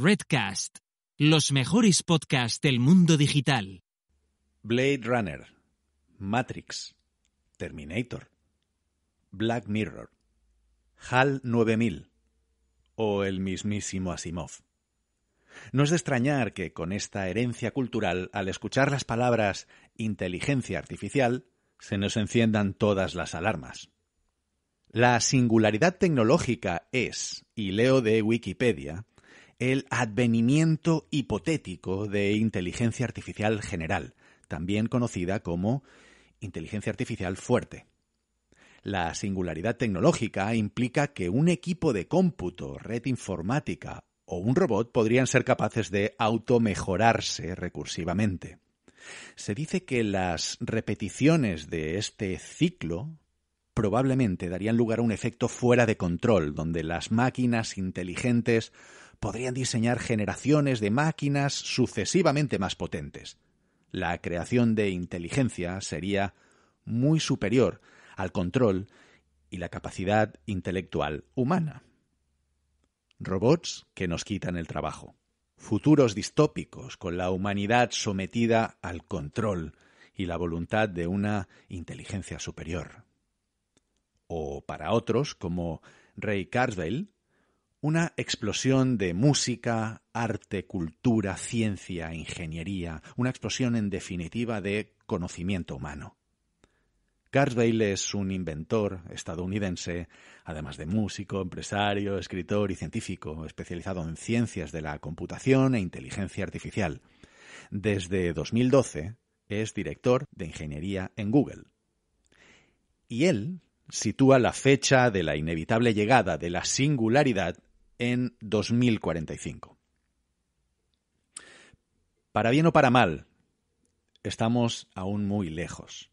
Redcast, los mejores podcasts del mundo digital. Blade Runner, Matrix, Terminator, Black Mirror, HAL 9000 o el mismísimo Asimov. No es de extrañar que con esta herencia cultural, al escuchar las palabras inteligencia artificial, se nos enciendan todas las alarmas. La singularidad tecnológica es, y leo de Wikipedia, el advenimiento hipotético de inteligencia artificial general, también conocida como inteligencia artificial fuerte. La singularidad tecnológica implica que un equipo de cómputo, red informática o un robot podrían ser capaces de automejorarse recursivamente. Se dice que las repeticiones de este ciclo probablemente darían lugar a un efecto fuera de control, donde las máquinas inteligentes podrían diseñar generaciones de máquinas sucesivamente más potentes. La creación de inteligencia sería muy superior al control y la capacidad intelectual humana. Robots que nos quitan el trabajo. Futuros distópicos con la humanidad sometida al control y la voluntad de una inteligencia superior. O para otros, como Ray Kurzweil, una explosión de música, arte, cultura, ciencia, ingeniería, una explosión en definitiva de conocimiento humano. Kurzweil es un inventor estadounidense, además de músico, empresario, escritor y científico, especializado en ciencias de la computación e inteligencia artificial. Desde 2012 es director de ingeniería en Google. Y él sitúa la fecha de la inevitable llegada de la singularidad en 2045. Para bien o para mal, estamos aún muy lejos.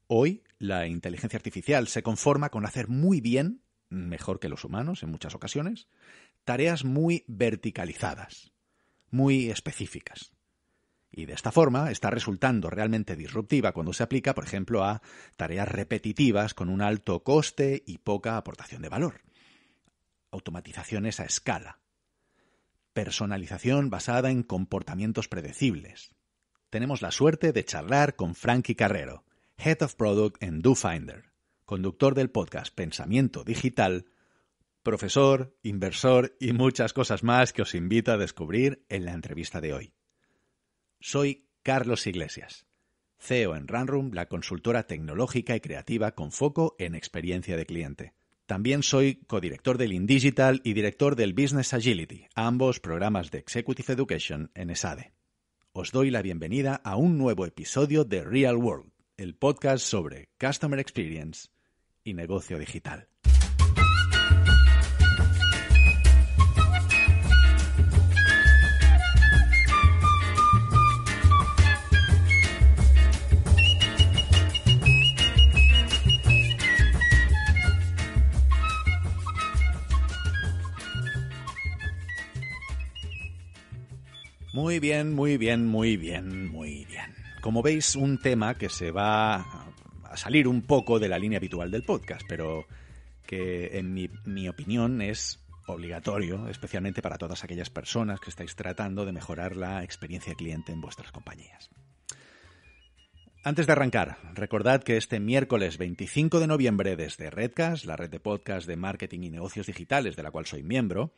Hoy, la inteligencia artificial se conforma con hacer muy bien, mejor que los humanos en muchas ocasiones, tareas muy verticalizadas, muy específicas. Y de esta forma está resultando realmente disruptiva cuando se aplica, por ejemplo, a tareas repetitivas con un alto coste y poca aportación de valor. Automatizaciones a escala. Personalización basada en comportamientos predecibles. Tenemos la suerte de charlar con Frankie Carrero, Head of Product en DoFinder, conductor del podcast Pensamiento Digital, profesor, inversor y muchas cosas más que os invito a descubrir en la entrevista de hoy. Soy Carlos Iglesias, CEO en Runroom, la consultora tecnológica y creativa con foco en experiencia de cliente. También soy codirector del InDigital y director del Business Agility, ambos programas de Executive Education en ESADE. Os doy la bienvenida a un nuevo episodio de Real World, el podcast sobre Customer Experience y negocio digital. Muy bien. Como veis, un tema que se va a salir un poco de la línea habitual del podcast, pero que en mi opinión es obligatorio, especialmente para todas aquellas personas que estáis tratando de mejorar la experiencia cliente en vuestras compañías. Antes de arrancar, recordad que este miércoles 25 de noviembre desde Redcast, la red de podcast de marketing y negocios digitales de la cual soy miembro,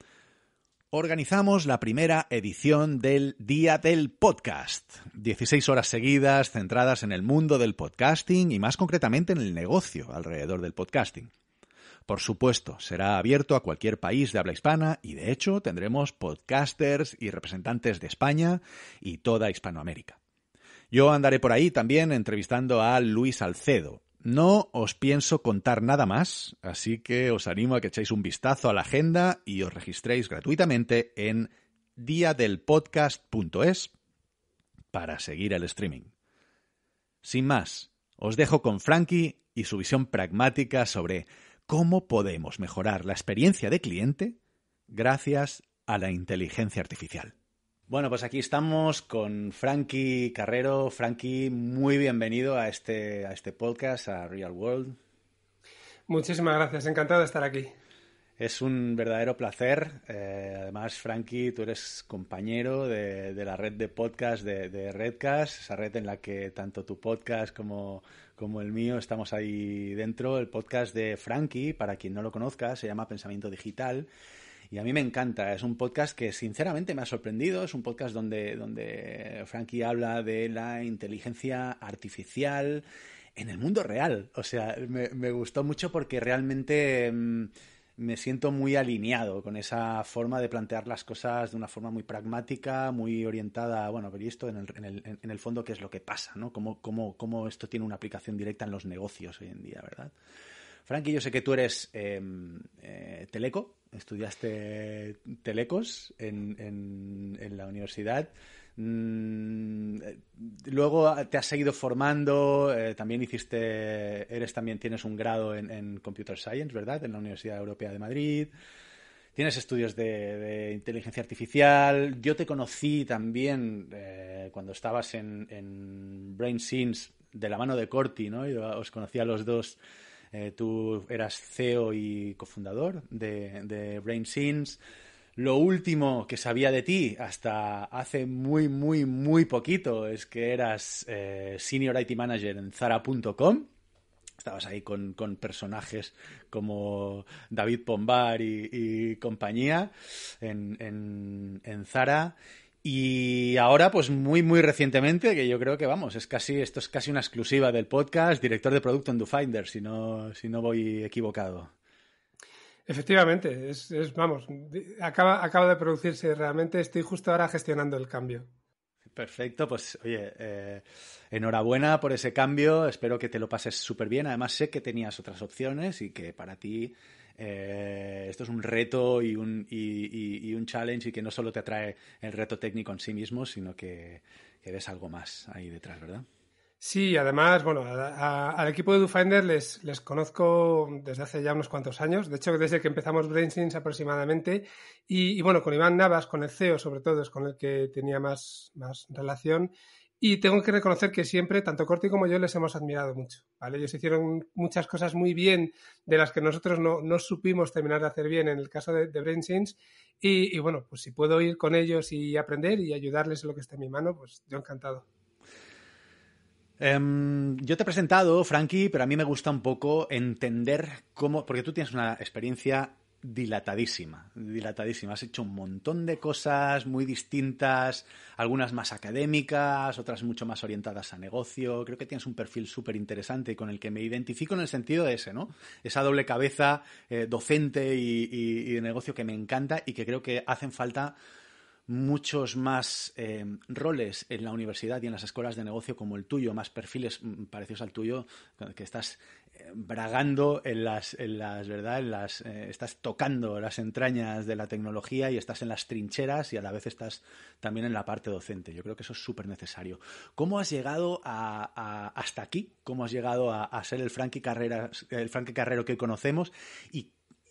organizamos la primera edición del Día del Podcast. 16 horas seguidas centradas en el mundo del podcasting y más concretamente en el negocio alrededor del podcasting. Por supuesto, será abierto a cualquier país de habla hispana y de hecho tendremos podcasters y representantes de España y toda Hispanoamérica. Yo andaré por ahí también entrevistando a Luis Salcedo. No os pienso contar nada más, así que os animo a que echéis un vistazo a la agenda y os registréis gratuitamente en diadelpodcast.es para seguir el streaming. Sin más, os dejo con Frankie y su visión pragmática sobre cómo podemos mejorar la experiencia de cliente gracias a la inteligencia artificial. Bueno, pues aquí estamos con Frankie Carrero. Frankie, muy bienvenido a este podcast, a Real World. Muchísimas gracias, encantado de estar aquí. Es un verdadero placer. Además, Frankie, tú eres compañero de la red de podcast de Redcast, esa red en la que tanto tu podcast como el mío estamos ahí dentro. El podcast de Frankie, para quien no lo conozca, se llama Pensamiento Digital. Y a mí me encanta. Es un podcast que sinceramente me ha sorprendido. Es un podcast donde Frankie habla de la inteligencia artificial en el mundo real. O sea, me gustó mucho porque realmente me siento muy alineado con esa forma de plantear las cosas de una forma muy pragmática, muy orientada, bueno, pero esto en el fondo qué es lo que pasa, ¿no? Cómo esto tiene una aplicación directa en los negocios hoy en día, ¿verdad? Frankie, yo sé que tú eres teleco, estudiaste telecos en la universidad. Luego te has seguido formando, también tienes un grado en Computer Science, ¿verdad? En la Universidad Europea de Madrid. Tienes estudios de inteligencia artificial. Yo te conocí también cuando estabas en BrainScenes de la mano de Corti, ¿no? Yo os conocí a los dos. Tú eras CEO y cofundador de BrainScenes. Lo último que sabía de ti hasta hace muy, muy, muy poquito es que eras Senior IT Manager en Zara.com. Estabas ahí con personajes como David Pombar y compañía en Zara. Y ahora, pues muy, muy recientemente, que yo creo que, vamos, esto es casi una exclusiva del podcast, director de producto en DoFinder, si no voy equivocado. Efectivamente, vamos, acaba de producirse realmente, estoy justo ahora gestionando el cambio. Perfecto, pues oye, enhorabuena por ese cambio, espero que te lo pases súper bien. Además sé que tenías otras opciones y que para ti esto es un reto y un challenge, y que no solo te atrae el reto técnico en sí mismo, sino que ves algo más ahí detrás, ¿verdad? Sí, además, bueno, al equipo de DoFinder les conozco desde hace ya unos cuantos años. De hecho, desde que empezamos BrainScenes aproximadamente. Y bueno, con Iván Navas, con el CEO sobre todo, es con el que tenía más relación. Y tengo que reconocer que siempre, tanto Corti como yo, les hemos admirado mucho, ¿vale? Ellos hicieron muchas cosas muy bien de las que nosotros no supimos terminar de hacer bien en el caso de BrainScenes. Y bueno, pues si puedo ir con ellos y aprender y ayudarles en lo que esté en mi mano, pues yo encantado. Yo te he presentado, Frankie, pero a mí me gusta un poco entender cómo, porque tú tienes una experiencia dilatadísima. Has hecho un montón de cosas muy distintas, algunas más académicas, otras mucho más orientadas a negocio. Creo que tienes un perfil súper interesante con el que me identifico en el sentido de ese, ¿no? Esa doble cabeza docente y de negocio que me encanta, y que creo que hacen falta muchos más roles en la universidad y en las escuelas de negocio como el tuyo, más perfiles parecidos al tuyo, que estás bragando estás tocando las entrañas de la tecnología y estás en las trincheras, y a la vez estás también en la parte docente. Yo creo que eso es súper necesario. ¿Cómo has llegado hasta aquí? ¿Cómo has llegado a ser el Frankie Carrero que conocemos?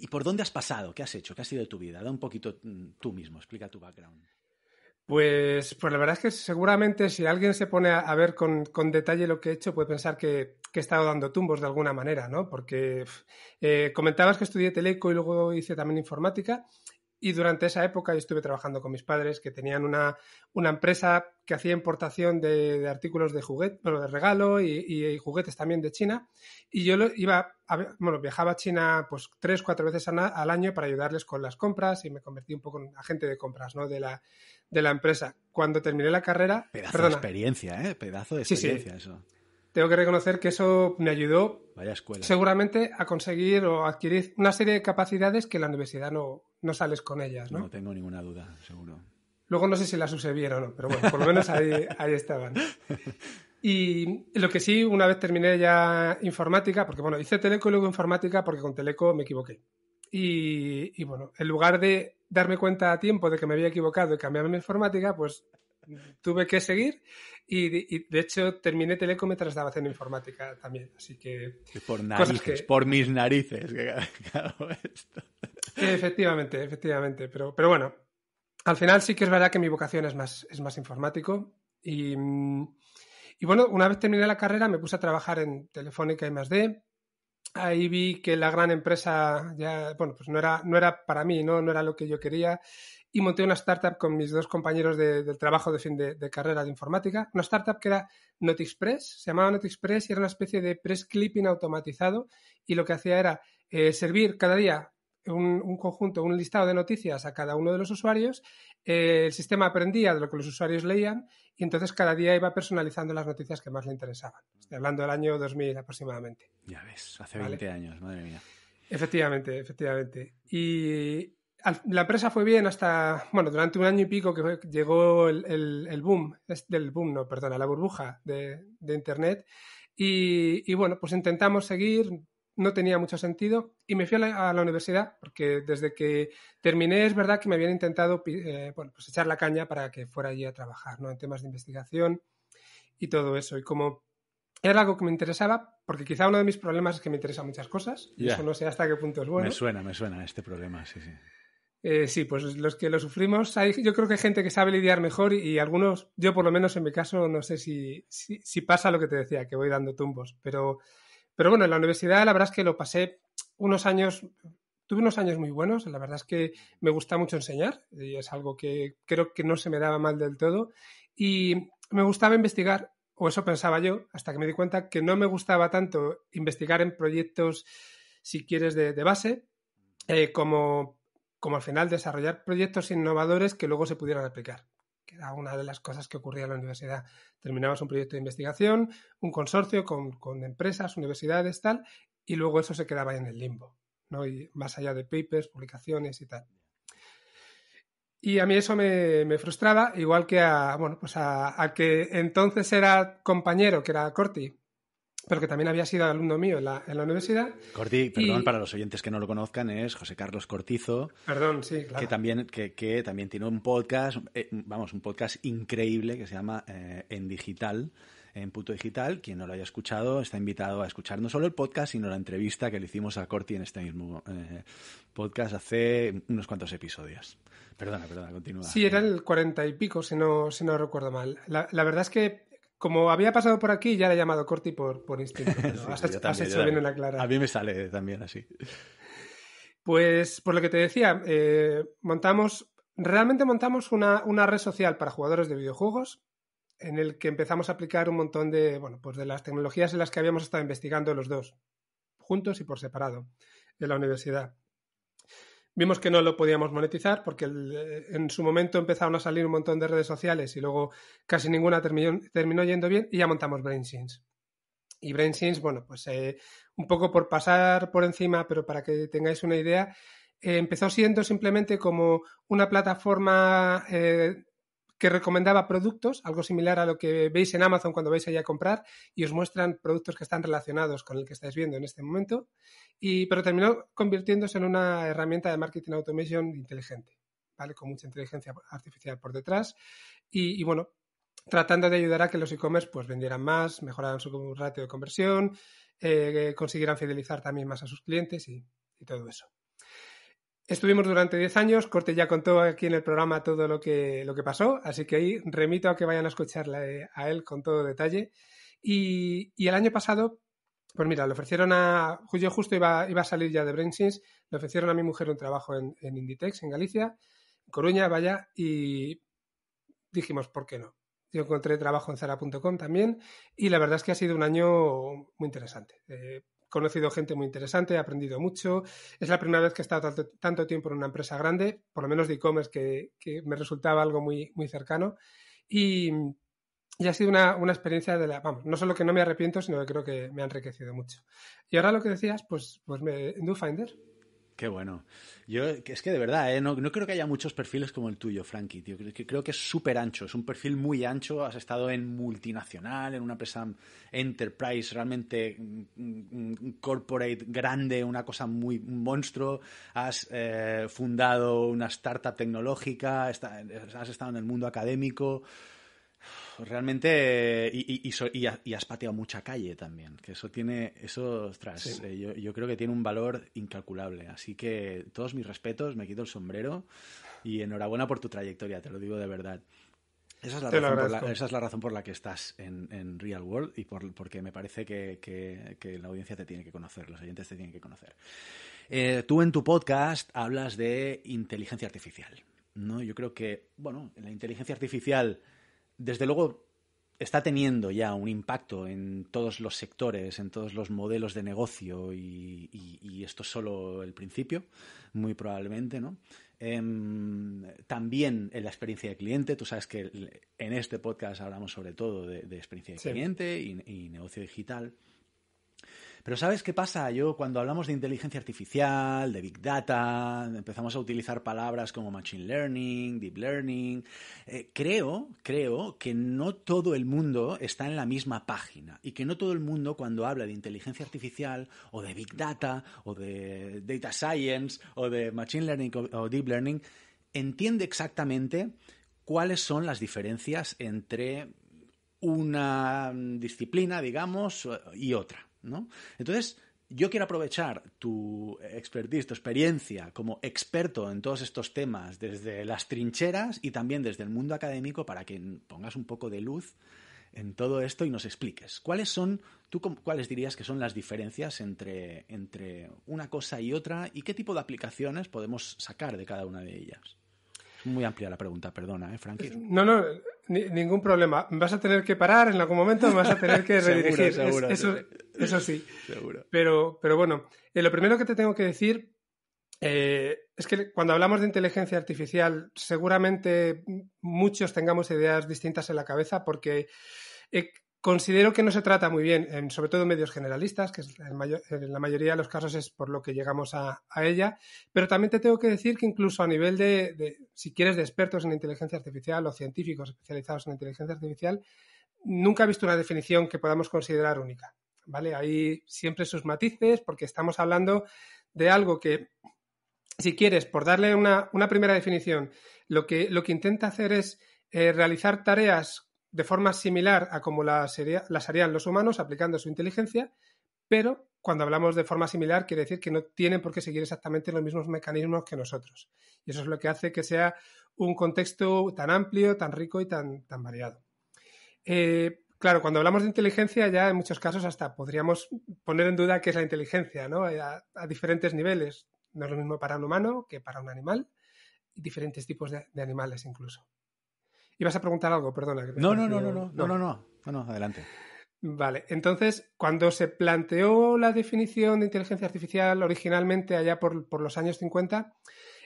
¿Y por dónde has pasado? ¿Qué has hecho? ¿Qué ha sido de tu vida? Da un poquito tú mismo, explica tu background. Pues la verdad es que seguramente si alguien se pone a ver con detalle lo que he hecho, puede pensar que he estado dando tumbos de alguna manera, ¿no? Porque comentabas que estudié teleco y luego hice también informática. Y durante esa época yo estuve trabajando con mis padres, que tenían una empresa que hacía importación de artículos de juguete, bueno, de regalo y juguetes también de China. Y yo viajaba a China pues 3-4 veces al año para ayudarles con las compras, y me convertí un poco en agente de compras, ¿no? de la empresa. Cuando terminé la carrera... Pedazo de experiencia, ¿eh? Pedazo de experiencia, sí. Eso. Tengo que reconocer que eso me ayudó seguramente a conseguir o adquirir una serie de capacidades que en la universidad no sales con ellas, ¿no? No tengo ninguna duda, seguro. Luego no sé si las usé bien o no, pero bueno, por lo menos ahí estaban. Y lo que sí, una vez terminé ya informática, porque bueno, hice teleco y luego informática porque con teleco me equivoqué. Y bueno, en lugar de darme cuenta a tiempo de que me había equivocado y cambiarme a informática, pues tuve que seguir y de hecho terminé teleco mientras estaba haciendo informática también, así que... Por narices, por mis narices que hago esto. Efectivamente, pero bueno, al final sí que es verdad que mi vocación es más informático y bueno, una vez terminé la carrera me puse a trabajar en Telefónica I+D ahí vi que la gran empresa ya, bueno, pues no era para mí, ¿no? No era lo que yo quería. Y monté una startup con mis dos compañeros del trabajo de fin de carrera de informática. Una startup que era NotExpress, se llamaba NotExpress y era una especie de press clipping automatizado. Y lo que hacía era servir cada día un conjunto, un listado de noticias a cada uno de los usuarios. El sistema aprendía de lo que los usuarios leían y entonces cada día iba personalizando las noticias que más le interesaban. Estoy hablando del año 2000 aproximadamente. Ya ves, hace ¿Vale? 20 años, madre mía. Efectivamente. Y la empresa fue bien hasta, bueno, durante un año y pico que llegó el boom, del boom, no, perdona, la burbuja de Internet. Y bueno, pues intentamos seguir, no tenía mucho sentido y me fui a la universidad porque desde que terminé es verdad que me habían intentado bueno, pues echar la caña para que fuera allí a trabajar, ¿no? En temas de investigación y todo eso. Y como era algo que me interesaba, porque quizá uno de mis problemas es que me interesan muchas cosas y eso no sé hasta qué punto es bueno. Me suena este problema, sí. Sí, pues los que lo sufrimos, yo creo que hay gente que sabe lidiar mejor y algunos, yo por lo menos en mi caso, no sé si pasa lo que te decía, que voy dando tumbos. Pero bueno, en la universidad la verdad es que lo pasé unos años, tuve unos años muy buenos, la verdad es que me gusta mucho enseñar y es algo que creo que no se me daba mal del todo y me gustaba investigar, o eso pensaba yo, hasta que me di cuenta que no me gustaba tanto investigar en proyectos, si quieres, de base, como al final desarrollar proyectos innovadores que luego se pudieran aplicar, que era una de las cosas que ocurría en la universidad. Terminabas un proyecto de investigación, un consorcio con empresas, universidades, tal, y luego eso se quedaba en el limbo, ¿no? Y más allá de papers, publicaciones y tal. Y a mí eso me frustraba, igual que bueno, pues al que entonces era compañero, que era Corti, pero que también había sido alumno mío en la universidad. Corti, perdón, para los oyentes que no lo conozcan, es José Carlos Cortizo. Perdón, sí, claro. Que también tiene un podcast, un podcast increíble que se llama En Digital, en Punto Digital. Quien no lo haya escuchado está invitado a escuchar no solo el podcast, sino la entrevista que le hicimos a Corti en este mismo podcast hace unos cuantos episodios. Perdona, continúa. Sí, era el 40 y pico, si no recuerdo mal. La verdad es que como había pasado por aquí, ya le he llamado Corti por instinto. Pero sí, has hecho bien en aclarar. A mí me sale también así. Pues por lo que te decía, realmente montamos una red social para jugadores de videojuegos en el que empezamos a aplicar un montón de, bueno, pues de las tecnologías en las que habíamos estado investigando los dos, juntos y por separado, en la universidad. Vimos que no lo podíamos monetizar porque en su momento empezaron a salir un montón de redes sociales y luego casi ninguna terminó yendo bien y ya montamos BrainSense. Y BrainSense, bueno, pues un poco por pasar por encima, pero para que tengáis una idea, empezó siendo simplemente como una plataforma que recomendaba productos, algo similar a lo que veis en Amazon cuando vais allá a comprar y os muestran productos que están relacionados con el que estáis viendo en este momento, pero terminó convirtiéndose en una herramienta de marketing automation inteligente, ¿vale? Con mucha inteligencia artificial por detrás y bueno, tratando de ayudar a que los e-commerce pues vendieran más, mejoraran su ratio de conversión, consiguieran fidelizar también más a sus clientes y todo eso. Estuvimos durante 10 años, Corte ya contó aquí en el programa todo lo que pasó, así que ahí remito a que vayan a escucharle a él con todo detalle. Y el año pasado, pues mira, le ofrecieron yo justo iba a salir ya de BrainSense, le ofrecieron a mi mujer un trabajo en Inditex, en Galicia, en Coruña, vaya, y dijimos, ¿por qué no? Yo encontré trabajo en Zara.com también y la verdad es que ha sido un año muy interesante. He conocido gente muy interesante, he aprendido mucho. Es la primera vez que he estado tanto tiempo en una empresa grande, por lo menos de e-commerce, que me resultaba algo muy, muy cercano. Y ha sido una experiencia no solo que no me arrepiento, sino que creo que me ha enriquecido mucho. Y ahora lo que decías, pues en DoFinder. Qué bueno. Yo, es que de verdad, no creo que haya muchos perfiles como el tuyo, Frankie, tío. Creo que es súper ancho, es un perfil muy ancho. Has estado en multinacional, en una empresa enterprise, realmente corporate, grande, una cosa muy un monstruo. Has fundado una startup tecnológica, has estado en el mundo académico. Realmente, y has pateado mucha calle también, que ostras, sí. Yo creo que tiene un valor incalculable, así que todos mis respetos, me quito el sombrero y enhorabuena por tu trayectoria, te lo digo de verdad. Esa es la razón por la que estás en Real World y porque me parece que la audiencia te tiene que conocer, los oyentes te tienen que conocer. Tú en tu podcast hablas de inteligencia artificial, ¿no? Yo creo que, la inteligencia artificial, desde luego, está teniendo ya un impacto en todos los sectores, en todos los modelos de negocio y esto es solo el principio, muy probablemente, ¿no? También en la experiencia de cliente. Tú sabes que en este podcast hablamos sobre todo de experiencia de cliente y negocio digital. Pero ¿sabes qué pasa? Yo cuando hablamos de inteligencia artificial, de Big Data, empezamos a utilizar palabras como Machine Learning, Deep Learning, creo que no todo el mundo está en la misma página y que no todo el mundo cuando habla de inteligencia artificial o de Big Data o de Data Science o de Machine Learning o Deep Learning entiende exactamente cuáles son las diferencias entre una disciplina, digamos, y otra, ¿no? Entonces, yo quiero aprovechar tu expertise, tu experiencia como experto en todos estos temas desde las trincheras y también desde el mundo académico para que pongas un poco de luz en todo esto y nos expliques. ¿Cuáles dirías que son las diferencias entre una cosa y otra y qué tipo de aplicaciones podemos sacar de cada una de ellas? Es muy amplia la pregunta, perdona, Frankie. No, ningún problema. Vas a tener que parar en algún momento, me vas a tener que redirigir. Seguro. Eso sí. Seguro. Pero bueno, lo primero que te tengo que decir es que cuando hablamos de inteligencia artificial, seguramente muchos tengamos ideas distintas en la cabeza porque considero que no se trata muy bien, sobre todo en medios generalistas, que en la mayoría de los casos es por lo que llegamos a ella, pero también te tengo que decir que incluso a nivel si quieres, de expertos en inteligencia artificial o científicos especializados en inteligencia artificial, nunca he visto una definición que podamos considerar única, ¿vale? Hay siempre sus matices porque estamos hablando de algo que, si quieres, por darle una primera definición, lo que intenta hacer es realizar tareas de forma similar a como las harían los humanos aplicando su inteligencia, pero cuando hablamos de forma similar quiere decir que no tienen por qué seguir exactamente los mismos mecanismos que nosotros. Y eso es lo que hace que sea un contexto tan amplio, tan rico y tan variado. Claro, cuando hablamos de inteligencia ya en muchos casos hasta podríamos poner en duda qué es la inteligencia, ¿no? A diferentes niveles. No es lo mismo para un humano que para un animal y diferentes tipos de animales incluso. ¿Ibas a preguntar algo? Perdona. No, adelante. Vale, entonces, cuando se planteó la definición de inteligencia artificial originalmente allá por los años 50,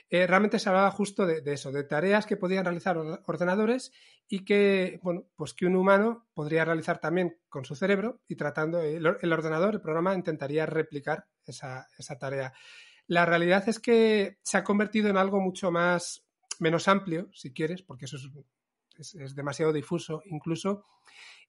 realmente se hablaba justo de eso, de tareas que podían realizar ordenadores y que, pues que un humano podría realizar también con su cerebro y tratando, el ordenador, el programa, intentaría replicar esa tarea. La realidad es que se ha convertido en algo mucho menos amplio, si quieres, porque eso es demasiado difuso incluso,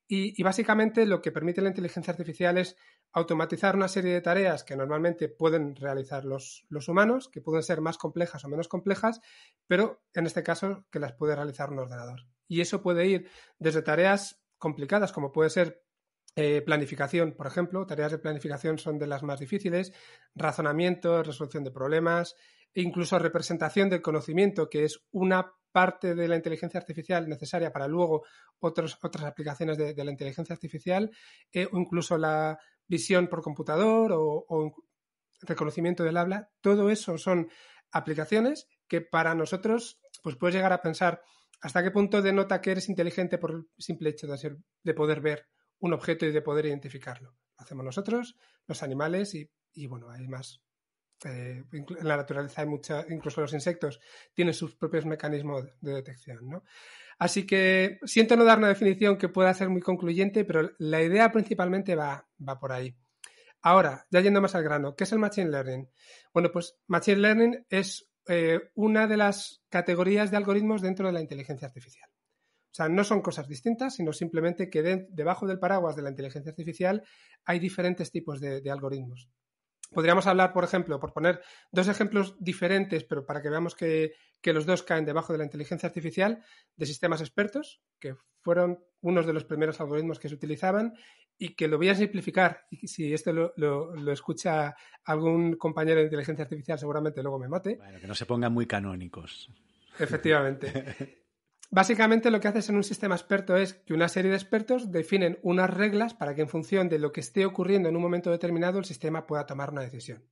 y básicamente lo que permite la inteligencia artificial es automatizar una serie de tareas que normalmente pueden realizar los humanos, que pueden ser más complejas o menos complejas, pero en este caso que las puede realizar un ordenador. Y eso puede ir desde tareas complicadas como puede ser planificación, por ejemplo. Tareas de planificación son de las más difíciles, razonamiento, resolución de problemas, e incluso representación del conocimiento, que es una parte de la inteligencia artificial necesaria para luego otras aplicaciones de la inteligencia artificial, o incluso la visión por computador o reconocimiento del habla. Todo eso son aplicaciones que para nosotros pues puedes llegar a pensar hasta qué punto denota que eres inteligente por el simple hecho de poder ver un objeto y de poder identificarlo. Lo hacemos nosotros, los animales y bueno, hay más. En la naturaleza hay incluso los insectos tienen sus propios mecanismos de detección, ¿no? Así que siento no dar una definición que pueda ser muy concluyente, pero la idea principalmente va por ahí. Ahora, ya yendo más al grano, ¿qué es el Machine Learning? Bueno, pues Machine Learning es una de las categorías de algoritmos dentro de la inteligencia artificial. O sea, no son cosas distintas, sino simplemente que debajo del paraguas de la inteligencia artificial hay diferentes tipos de algoritmos. Podríamos hablar, por ejemplo, por poner dos ejemplos diferentes, pero para que veamos que los dos caen debajo de la inteligencia artificial, de sistemas expertos, que fueron unos de los primeros algoritmos que se utilizaban y que lo voy a simplificar. Y si esto lo escucha algún compañero de inteligencia artificial, seguramente luego me mate. Bueno, que no se pongan muy canónicos. Efectivamente. Básicamente lo que haces en un sistema experto es que una serie de expertos definen unas reglas para que en función de lo que esté ocurriendo en un momento determinado el sistema pueda tomar una decisión.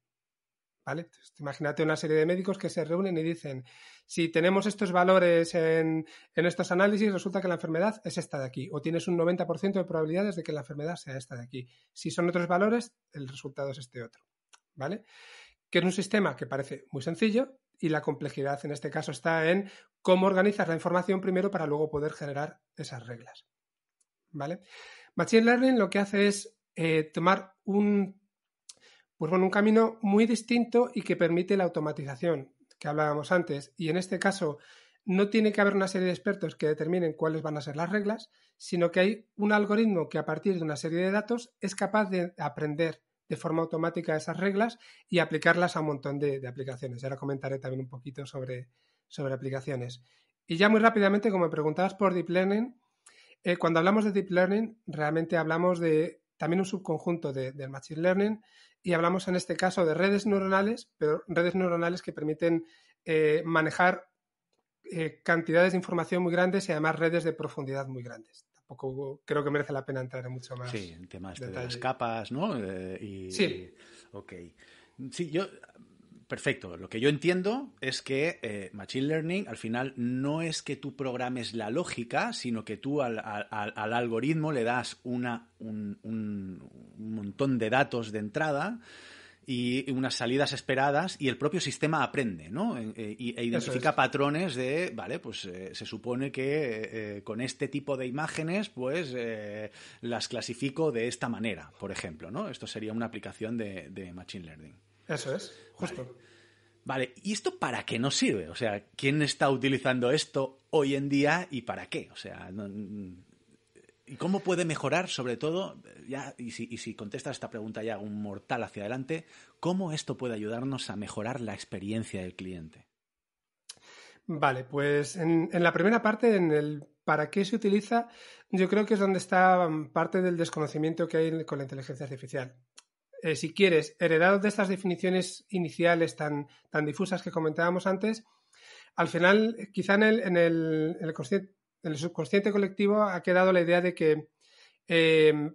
¿Vale? Entonces, imagínate una serie de médicos que se reúnen y dicen, si tenemos estos valores en estos análisis, resulta que la enfermedad es esta de aquí, o tienes un 90% de probabilidades de que la enfermedad sea esta de aquí. Si son otros valores, el resultado es este otro. ¿Vale? Que es un sistema que parece muy sencillo y la complejidad en este caso está en cómo organizas la información primero para luego poder generar esas reglas. ¿Vale? Machine Learning lo que hace es tomar un camino muy distinto y que permite la automatización que hablábamos antes. Y en este caso no tiene que haber una serie de expertos que determinen cuáles van a ser las reglas, sino que hay un algoritmo que a partir de una serie de datos es capaz de aprender de forma automática esas reglas y aplicarlas a un montón de aplicaciones. Y ahora comentaré también un poquito sobre aplicaciones. Y ya muy rápidamente, como me preguntabas por Deep Learning, cuando hablamos de Deep Learning, realmente hablamos de también un subconjunto del Machine Learning y hablamos en este caso de redes neuronales, pero redes neuronales que permiten manejar cantidades de información muy grandes y además redes de profundidad muy grandes. Tampoco creo que merece la pena entrar en mucho más. Sí, en temas de las capas, ¿no? Sí. Ok. Sí, perfecto. Lo que yo entiendo es que Machine Learning al final no es que tú programes la lógica, sino que tú al algoritmo le das un montón de datos de entrada y unas salidas esperadas y el propio sistema aprende, ¿no? E identifica patrones de, vale, pues se supone que con este tipo de imágenes pues las clasifico de esta manera, por ejemplo, ¿no? Esto sería una aplicación de Machine Learning. Eso es, justo. Vale, ¿y esto para qué nos sirve? O sea, ¿quién está utilizando esto hoy en día y para qué? O sea, ¿y cómo puede mejorar, sobre todo, ya, y si contestas esta pregunta ya un mortal hacia adelante, cómo esto puede ayudarnos a mejorar la experiencia del cliente? Vale, pues en la primera parte, en el para qué se utiliza, yo creo que es donde está parte del desconocimiento que hay con la inteligencia artificial. Si quieres, heredado de estas definiciones iniciales tan difusas que comentábamos antes, al final, quizá en el subconsciente colectivo ha quedado la idea de que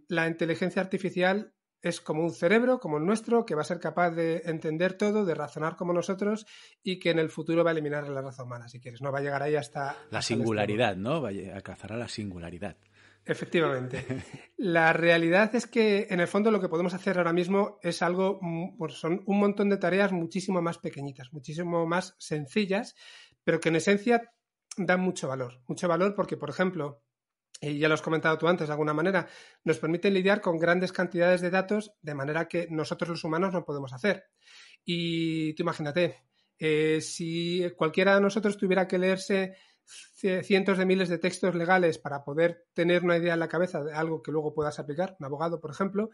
la inteligencia artificial es como un cerebro, como el nuestro, que va a ser capaz de entender todo, de razonar como nosotros y que en el futuro va a eliminar la raza humana, si quieres. No va a llegar ahí hasta la singularidad, ¿no? Va a alcanzar la singularidad. Efectivamente. La realidad es que, en el fondo, lo que podemos hacer ahora mismo es algo, pues son un montón de tareas muchísimo más pequeñitas, muchísimo más sencillas, pero que en esencia dan mucho valor. Mucho valor porque, por ejemplo, y ya lo has comentado tú antes de alguna manera, nos permiten lidiar con grandes cantidades de datos de manera que nosotros los humanos no podemos hacer. Y tú imagínate, si cualquiera de nosotros tuviera que leerse cientos de miles de textos legales para poder tener una idea en la cabeza de algo que luego puedas aplicar, un abogado, por ejemplo,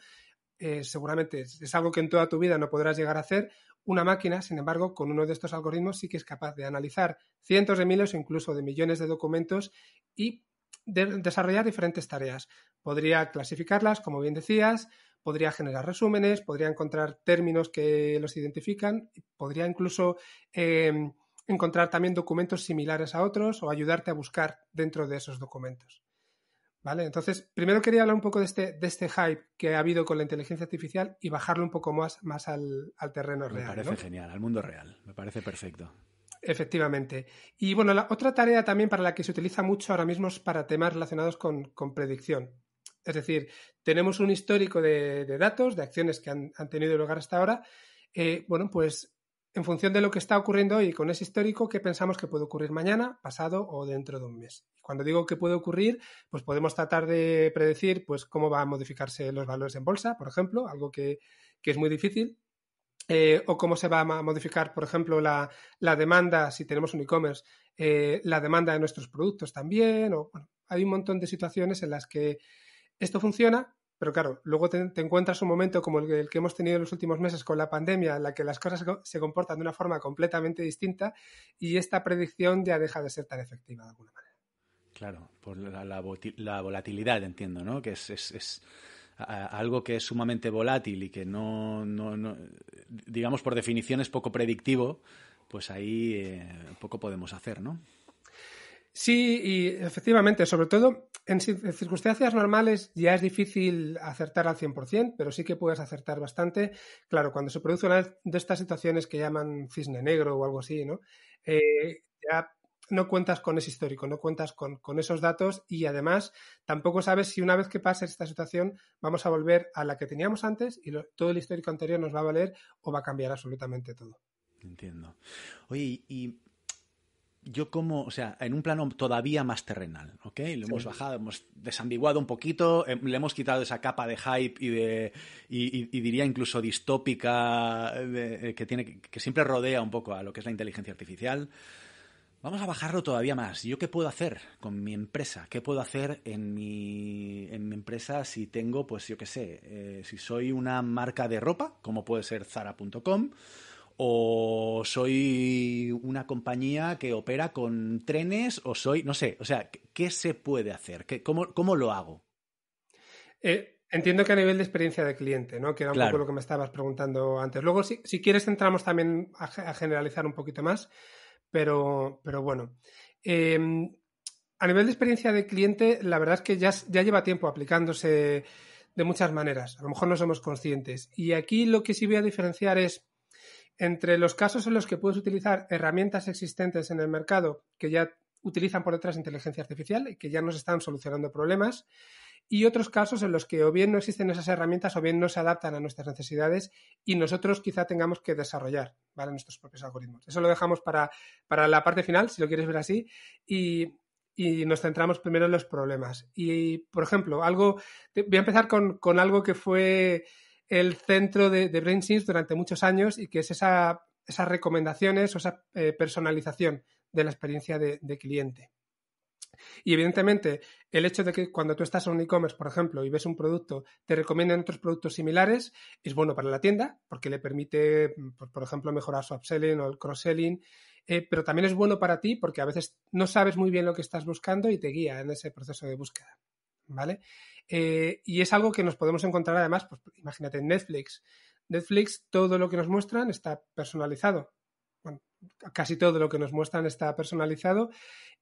seguramente es algo que en toda tu vida no podrás llegar a hacer. Una máquina, sin embargo, con uno de estos algoritmos sí que es capaz de analizar cientos de miles o incluso de millones de documentos y desarrollar diferentes tareas. Podría clasificarlas, como bien decías, podría generar resúmenes, podría encontrar términos que los identifican, podría incluso encontrar también documentos similares a otros o ayudarte a buscar dentro de esos documentos. ¿Vale? Entonces, primero quería hablar un poco de este hype que ha habido con la inteligencia artificial y bajarlo un poco más al terreno real. Me parece genial, al mundo real. Me parece perfecto. Efectivamente. Y bueno, la otra tarea también para la que se utiliza mucho ahora mismo es para temas relacionados con predicción. Es decir, tenemos un histórico de datos, de acciones que han tenido lugar hasta ahora. Bueno, pues en función de lo que está ocurriendo hoy con ese histórico, ¿qué pensamos que puede ocurrir mañana, pasado o dentro de un mes? Y cuando digo que puede ocurrir, pues podemos tratar de predecir pues, cómo van a modificarse los valores en bolsa, por ejemplo, algo que es muy difícil. O cómo se va a modificar, por ejemplo, la demanda, si tenemos un e-commerce, la demanda de nuestros productos también. Bueno, hay un montón de situaciones en las que esto funciona, pero claro, luego te encuentras un momento como el que hemos tenido en los últimos meses con la pandemia, en la que las cosas se comportan de una forma completamente distinta y esta predicción ya deja de ser tan efectiva de alguna manera. Claro, por la volatilidad, entiendo, ¿no? Que es algo que es sumamente volátil y que no, digamos, por definición es poco predictivo, pues ahí poco podemos hacer, ¿no? Sí, y efectivamente, sobre todo en circunstancias normales ya es difícil acertar al 100%, pero sí que puedes acertar bastante. Claro, cuando se produce una de estas situaciones que llaman cisne negro o algo así, ¿no? Ya no cuentas con ese histórico, no cuentas con esos datos y además tampoco sabes si una vez que pase esta situación vamos a volver a la que teníamos antes y todo el histórico anterior nos va a valer o va a cambiar absolutamente todo. Entiendo. Oye, y yo como, o sea, en un plano todavía más terrenal, ¿ok? Lo hemos bajado, hemos desambiguado un poquito, le hemos quitado esa capa de hype y diría incluso distópica que siempre rodea un poco a lo que es la inteligencia artificial. Vamos a bajarlo todavía más. ¿Yo qué puedo hacer con mi empresa? ¿Qué puedo hacer en mi empresa si tengo, pues yo qué sé, si soy una marca de ropa, como puede ser Zara.com, o soy una compañía que opera con trenes, o soy, no sé, o sea, ¿qué se puede hacer? ¿Cómo lo hago? Entiendo que a nivel de experiencia de cliente, ¿no? Que era un poco lo que me estabas preguntando antes. Luego, si quieres, entramos también a generalizar un poquito más, pero bueno. A nivel de experiencia de cliente, la verdad es que ya lleva tiempo aplicándose de muchas maneras. A lo mejor no somos conscientes. Y aquí lo que sí voy a diferenciar es entre los casos en los que puedes utilizar herramientas existentes en el mercado que ya utilizan por detrás inteligencia artificial y que ya nos están solucionando problemas, y otros casos en los que o bien no existen esas herramientas o bien no se adaptan a nuestras necesidades y nosotros quizá tengamos que desarrollar, ¿vale?, nuestros propios algoritmos. Eso lo dejamos para la parte final, si lo quieres ver así, y nos centramos primero en los problemas. Y, por ejemplo, voy a empezar con algo que fue el centro de BrainSense durante muchos años y que es esas recomendaciones o esa personalización de la experiencia de cliente. Y evidentemente el hecho de que cuando tú estás en un e-commerce, por ejemplo, y ves un producto, te recomienden otros productos similares, es bueno para la tienda porque le permite, por ejemplo, mejorar su upselling o el cross-selling, pero también es bueno para ti porque a veces no sabes muy bien lo que estás buscando y te guía en ese proceso de búsqueda, ¿vale? Y es algo que nos podemos encontrar además, pues imagínate, en Netflix. Netflix, todo lo que nos muestran está personalizado. Bueno, casi todo lo que nos muestran está personalizado,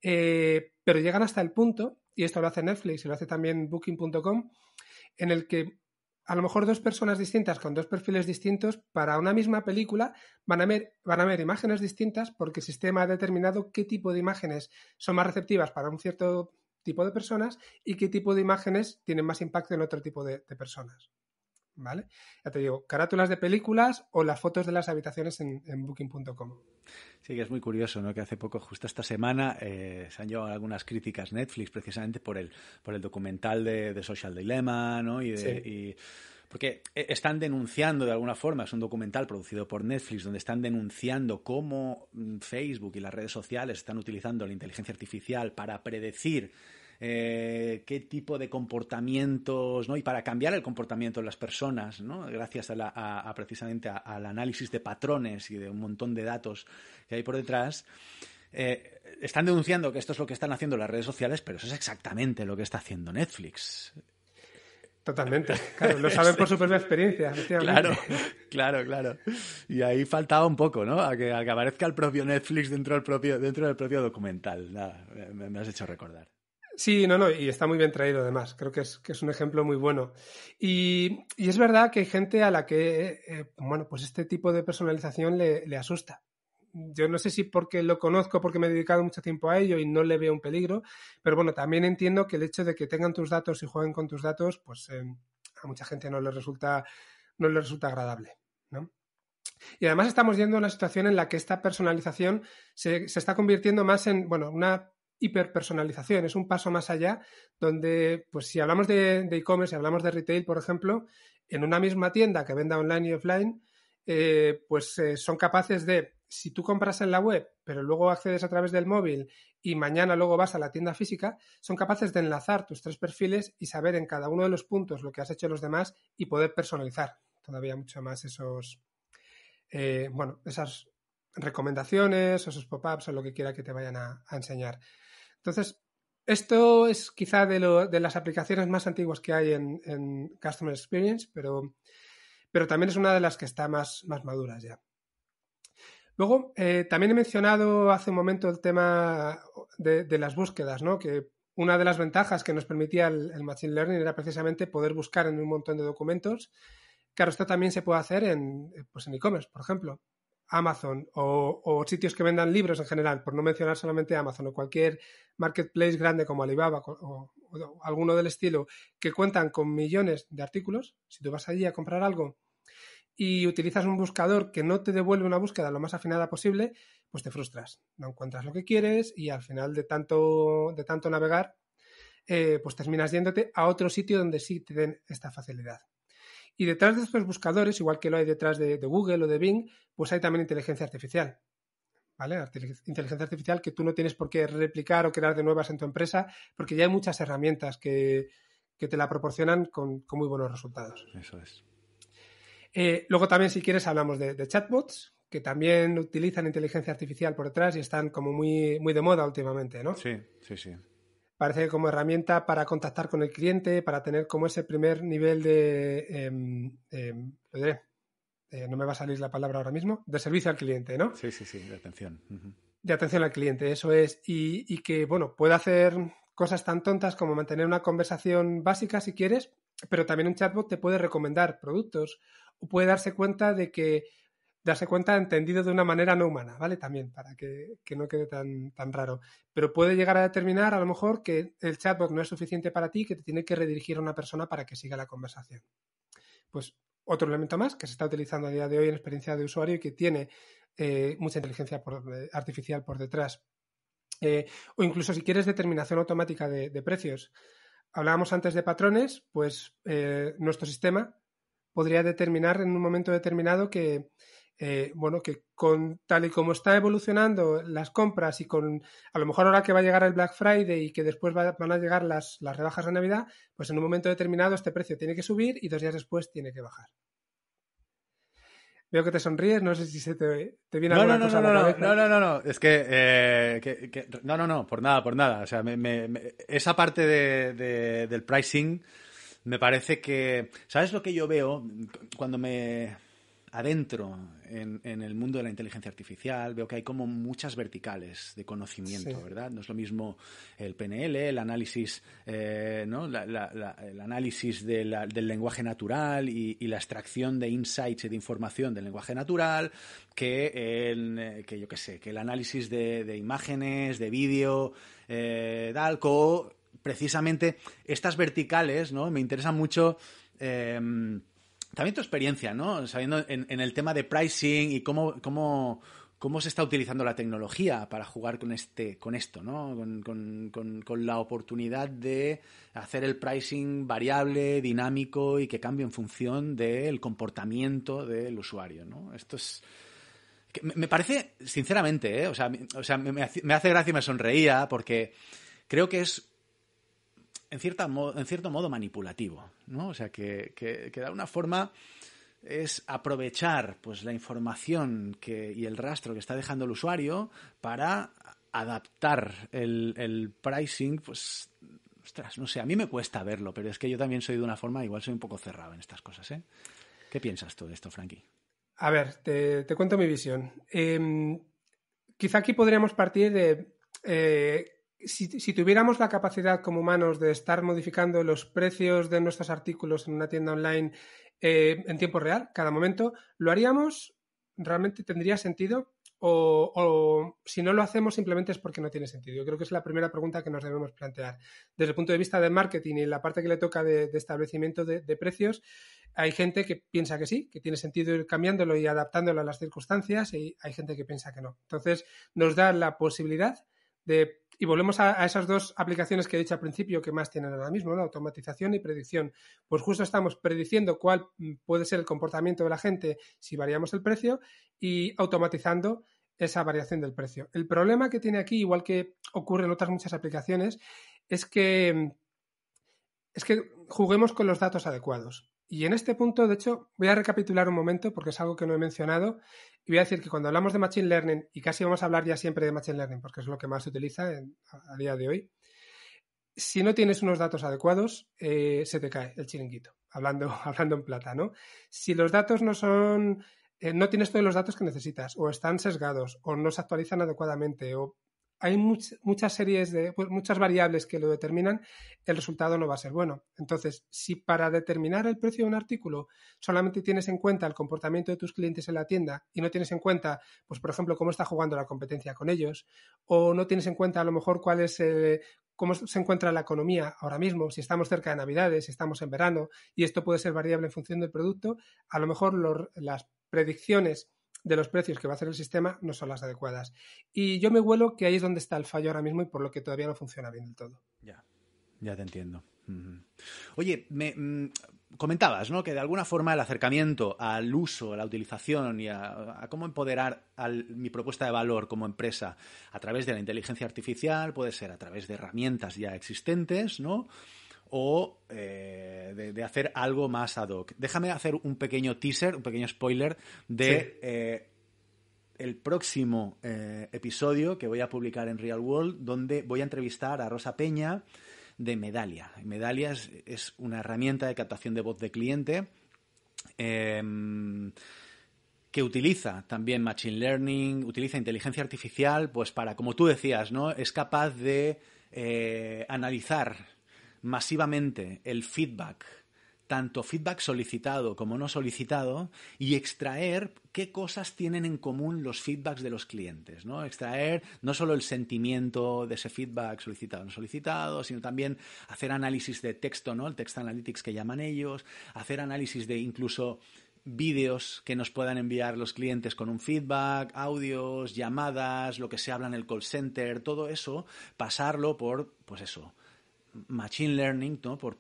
pero llegan hasta el punto, y esto lo hace Netflix y lo hace también Booking.com, en el que a lo mejor dos personas distintas con dos perfiles distintos para una misma película van a ver imágenes distintas porque el sistema ha determinado qué tipo de imágenes son más receptivas para un cierto tipo de personas y qué tipo de imágenes tienen más impacto en otro tipo de personas. ¿Vale? Ya te digo, carátulas de películas o las fotos de las habitaciones en Booking.com. Sí, que es muy curioso, ¿no? Que hace poco, justo esta semana, se han llevado algunas críticas Netflix precisamente por el documental de Social Dilemma, ¿no? Porque están denunciando de alguna forma, es un documental producido por Netflix donde están denunciando cómo Facebook y las redes sociales están utilizando la inteligencia artificial para predecir qué tipo de comportamientos, ¿no? Y para cambiar el comportamiento de las personas, ¿no? Gracias precisamente al análisis de patrones y de un montón de datos que hay por detrás. Están denunciando que esto es lo que están haciendo las redes sociales, pero eso es exactamente lo que está haciendo Netflix. Totalmente, claro, lo saben por su propia experiencia, efectivamente. Claro. Y ahí faltaba un poco, ¿no? A que aparezca el propio Netflix dentro del propio documental. Nada, me has hecho recordar. Sí, no, y está muy bien traído además, creo que es un ejemplo muy bueno. Y es verdad que hay gente a la que, bueno, pues este tipo de personalización le asusta. Yo no sé si porque lo conozco, porque me he dedicado mucho tiempo a ello y no le veo un peligro, pero bueno, también entiendo que el hecho de que tengan tus datos y jueguen con tus datos, pues a mucha gente no le resulta agradable, ¿no? Y además estamos yendo a una situación en la que esta personalización se está convirtiendo más en, bueno, una hiperpersonalización, es un paso más allá, donde, pues si hablamos de e-commerce, si hablamos de retail, por ejemplo, en una misma tienda que venda online y offline, son capaces de, si tú compras en la web, pero luego accedes a través del móvil y mañana luego vas a la tienda física, son capaces de enlazar tus tres perfiles y saber en cada uno de los puntos lo que has hecho los demás y poder personalizar todavía mucho más esas recomendaciones o esos pop-ups o lo que quiera que te vayan a enseñar. Entonces, esto es quizá de las aplicaciones más antiguas que hay en Customer Experience, pero también es una de las que está más maduras ya. Luego, también he mencionado hace un momento el tema de las búsquedas, ¿no? Que una de las ventajas que nos permitía el Machine Learning era precisamente poder buscar en un montón de documentos. Claro, esto también se puede hacer en e-commerce, por ejemplo. Amazon o sitios que vendan libros en general, por no mencionar solamente Amazon o cualquier marketplace grande como Alibaba o alguno del estilo, que cuentan con millones de artículos. Si tú vas allí a comprar algo y utilizas un buscador que no te devuelve una búsqueda lo más afinada posible, pues te frustras. No encuentras lo que quieres y al final de tanto navegar, pues terminas yéndote a otro sitio donde sí te den esta facilidad. Y detrás de estos buscadores, igual que lo hay detrás de Google o de Bing, pues hay también inteligencia artificial. ¿Vale? Inteligencia artificial que tú no tienes por qué replicar o crear de nuevas en tu empresa, porque ya hay muchas herramientas que te la proporcionan con muy buenos resultados. Eso es. Luego también, si quieres, hablamos de chatbots, que también utilizan inteligencia artificial por detrás y están como muy, muy de moda últimamente, ¿no? Sí. Parece como herramienta para contactar con el cliente, para tener como ese primer nivel de... no me va a salir la palabra ahora mismo, de servicio al cliente, ¿no? Sí, de atención. Uh-huh. De atención al cliente, eso es. Y que, bueno, puede hacer cosas tan tontas como mantener una conversación básica si quieres, pero también un chatbot te puede recomendar productos o puede darse cuenta entendido de una manera no humana, ¿vale? También, para que no quede tan raro. Pero puede llegar a determinar, a lo mejor, que el chatbot no es suficiente para ti, que te tiene que redirigir a una persona para que siga la conversación. Pues otro elemento más que se está utilizando a día de hoy en experiencia de usuario y que tiene mucha inteligencia artificial por detrás. O incluso si quieres determinación automática de precios. Hablábamos antes de patrones, pues nuestro sistema podría determinar en un momento determinado que con tal y como está evolucionando las compras y con a lo mejor ahora que va a llegar el Black Friday y que después van a llegar las rebajas de Navidad, pues en un momento determinado este precio tiene que subir y 2 días después tiene que bajar. Veo que te sonríes, no sé si se te viene alguna cosa a la cabeza. No, es que no, por nada. O sea, esa parte del pricing me parece que... ¿Sabes lo que yo veo cuando me adentro en el mundo de la inteligencia artificial? Veo que hay como muchas verticales de conocimiento, sí. ¿Verdad? No es lo mismo el PNL, el análisis, ¿no? El análisis del lenguaje natural y la extracción de insights y de información del lenguaje natural que el análisis de imágenes, de vídeo, precisamente estas verticales, ¿no? Me interesan mucho. También tu experiencia, ¿no? Sabiendo en el tema de pricing y cómo se está utilizando la tecnología para jugar con esto, ¿no? Con la oportunidad de hacer el pricing variable, dinámico y que cambie en función del comportamiento del usuario, ¿no? Esto es... Me parece, sinceramente, o sea, me hace gracia y me sonreía porque creo que es en cierto modo manipulativo, ¿no? O sea, que de alguna forma es aprovechar pues la información y el rastro que está dejando el usuario para adaptar el pricing, pues, ostras, no sé, a mí me cuesta verlo, pero es que yo también soy de una forma, igual soy un poco cerrado en estas cosas, ¿eh? ¿Qué piensas tú de esto, Frankie? A ver, te cuento mi visión. Quizá aquí podríamos partir de... Si tuviéramos la capacidad como humanos de estar modificando los precios de nuestros artículos en una tienda online en tiempo real, cada momento, ¿lo haríamos? ¿Realmente tendría sentido? O si no lo hacemos simplemente es porque no tiene sentido. Yo creo que es la primera pregunta que nos debemos plantear. Desde el punto de vista de marketing y la parte que le toca de establecimiento de precios, hay gente que piensa que sí, que tiene sentido ir cambiándolo y adaptándolo a las circunstancias, y hay gente que piensa que no. Entonces, nos da la posibilidad y volvemos a esas dos aplicaciones que he dicho al principio que más tienen ahora mismo, ¿no? Automatización y predicción. Pues justo estamos prediciendo cuál puede ser el comportamiento de la gente si variamos el precio y automatizando esa variación del precio. El problema que tiene aquí, igual que ocurre en otras muchas aplicaciones, es que juguemos con los datos adecuados. Y en este punto, de hecho, voy a recapitular un momento porque es algo que no he mencionado y voy a decir que cuando hablamos de Machine Learning, y casi vamos a hablar ya siempre de Machine Learning porque es lo que más se utiliza a día de hoy, si no tienes unos datos adecuados, se te cae el chiringuito, hablando en plata, ¿no? Si los datos no tienes todos los datos que necesitas, o están sesgados, o no se actualizan adecuadamente, o hay muchas series pues, muchas variables que lo determinan, el resultado no va a ser bueno. Entonces, si para determinar el precio de un artículo solamente tienes en cuenta el comportamiento de tus clientes en la tienda y no tienes en cuenta, pues por ejemplo, cómo está jugando la competencia con ellos, o no tienes en cuenta a lo mejor cómo se encuentra la economía ahora mismo, si estamos cerca de Navidades, si estamos en verano, y esto puede ser variable en función del producto, a lo mejor las predicciones de los precios que va a hacer el sistema no son las adecuadas. Y yo me huelo que ahí es donde está el fallo ahora mismo y por lo que todavía no funciona bien del todo. Ya te entiendo. Oye, comentabas, ¿no?, que de alguna forma el acercamiento al uso, a la utilización y a cómo empoderar mi propuesta de valor como empresa a través de la inteligencia artificial puede ser a través de herramientas ya existentes, ¿no?, o de hacer algo más ad hoc. Déjame hacer un pequeño teaser, un pequeño spoiler de el próximo episodio que voy a publicar en Real World, donde voy a entrevistar a Rosa Peña de Medallia. Medallia es una herramienta de captación de voz de cliente que utiliza también Machine Learning, utiliza inteligencia artificial, pues para, como tú decías, ¿no?, es capaz de analizar masivamente el feedback, tanto feedback solicitado como no solicitado, y extraer qué cosas tienen en común los feedbacks de los clientes, ¿no? Extraer no solo el sentimiento de ese feedback solicitado o no solicitado, sino también hacer análisis de texto, ¿no?, el text analytics que llaman ellos, hacer análisis de incluso vídeos que nos puedan enviar los clientes con un feedback, audios, llamadas, lo que se habla en el call center, todo eso, pasarlo por, pues eso, Machine Learning, ¿no?, por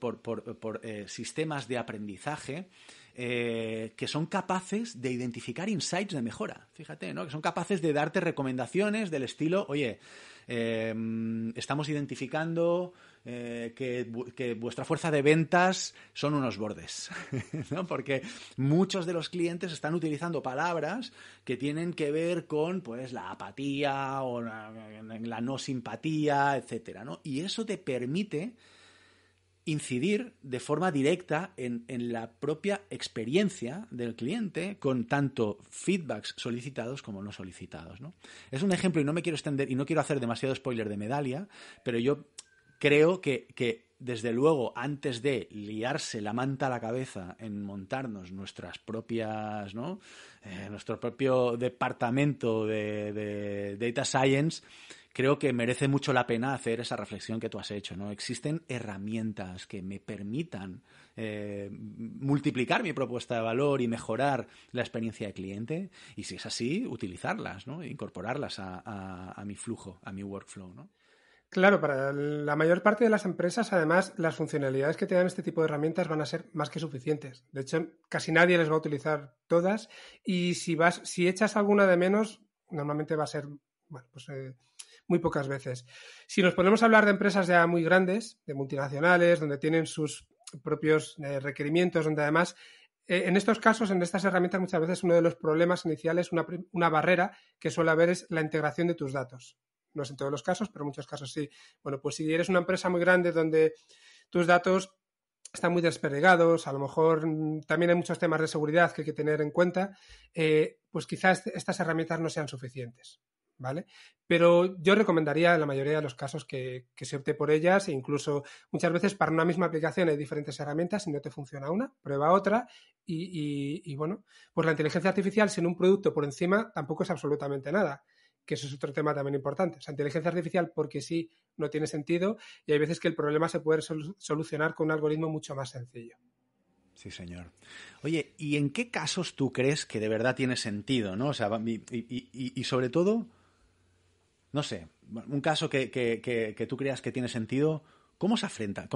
sistemas de aprendizaje que son capaces de identificar insights de mejora. Fíjate, ¿no?, que son capaces de darte recomendaciones del estilo, oye, estamos identificando que vuestra fuerza de ventas son unos bordes, ¿no?, porque muchos de los clientes están utilizando palabras que tienen que ver con, pues, la apatía o la no simpatía, etcétera, ¿no? Y eso te permite incidir de forma directa en la propia experiencia del cliente con tanto feedbacks solicitados como no solicitados, ¿no? Es un ejemplo, y no me quiero extender y no quiero hacer demasiado spoiler de Medallia, pero yo creo que desde luego, antes de liarse la manta a la cabeza en montarnos nuestras propias, ¿no?, nuestro propio departamento de Data Science, creo que merece mucho la pena hacer esa reflexión que tú has hecho, ¿no? Existen herramientas que me permitan multiplicar mi propuesta de valor y mejorar la experiencia de cliente, y si es así, utilizarlas, ¿no?, incorporarlas a mi flujo, a mi workflow, ¿no? Claro, para la mayor parte de las empresas, además, las funcionalidades que te dan este tipo de herramientas van a ser más que suficientes. De hecho, casi nadie les va a utilizar todas, y si echas alguna de menos, normalmente va a ser, bueno, pues muy pocas veces. Si nos ponemos a hablar de empresas ya muy grandes, de multinacionales, donde tienen sus propios requerimientos, donde además en estos casos, en estas herramientas, muchas veces uno de los problemas iniciales, una barrera que suele haber, es la integración de tus datos. No es en todos los casos, pero en muchos casos sí. Bueno, pues si eres una empresa muy grande donde tus datos están muy desperdigados, a lo mejor también hay muchos temas de seguridad que hay que tener en cuenta, pues quizás estas herramientas no sean suficientes, ¿vale? Pero yo recomendaría en la mayoría de los casos que se opte por ellas, e incluso muchas veces para una misma aplicación hay diferentes herramientas. Si no te funciona una, prueba otra, y bueno, pues la inteligencia artificial sin un producto por encima tampoco es absolutamente nada, que eso es otro tema también importante. O sea, inteligencia artificial porque sí no tiene sentido, y hay veces que el problema se puede solucionar con un algoritmo mucho más sencillo. Sí, señor. Oye, ¿y en qué casos tú crees que de verdad tiene sentido, ¿no? O sea, y sobre todo, no sé, un caso que tú creas que tiene sentido, ¿cómo se afronta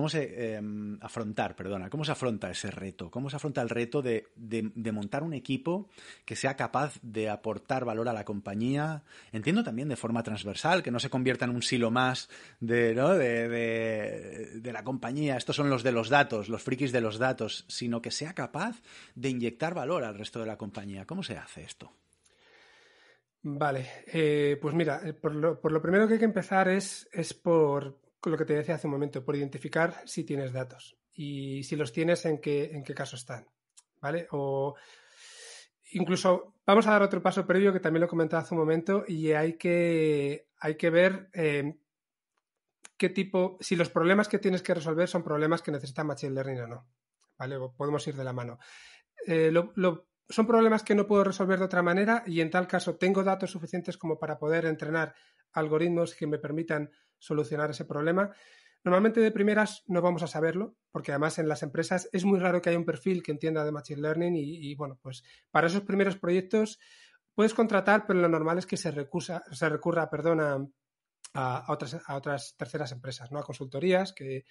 ese reto? ¿Cómo se afronta el reto de montar un equipo que sea capaz de aportar valor a la compañía? Entiendo también de forma transversal, que no se convierta en un silo más de la compañía. Estos son los de los datos, los frikis de los datos, sino que sea capaz de inyectar valor al resto de la compañía. ¿Cómo se hace esto? Vale, pues mira, por lo primero que hay que empezar es por lo que te decía hace un momento, por identificar si tienes datos y si los tienes, en qué caso están, ¿vale? O incluso vamos a dar otro paso previo que también lo comentaba hace un momento, y hay que hay que ver qué tipo, si los problemas que tienes que resolver son problemas que necesitan Machine Learning o no. ¿Vale? Podemos ir de la mano. Son problemas que no puedo resolver de otra manera y en tal caso tengo datos suficientes como para poder entrenar algoritmos que me permitan solucionar ese problema. Normalmente de primeras no vamos a saberlo, porque además en las empresas es muy raro que haya un perfil que entienda de Machine Learning y bueno, pues para esos primeros proyectos puedes contratar, pero lo normal es que se recurra a otras terceras empresas, ¿no? A consultoras, que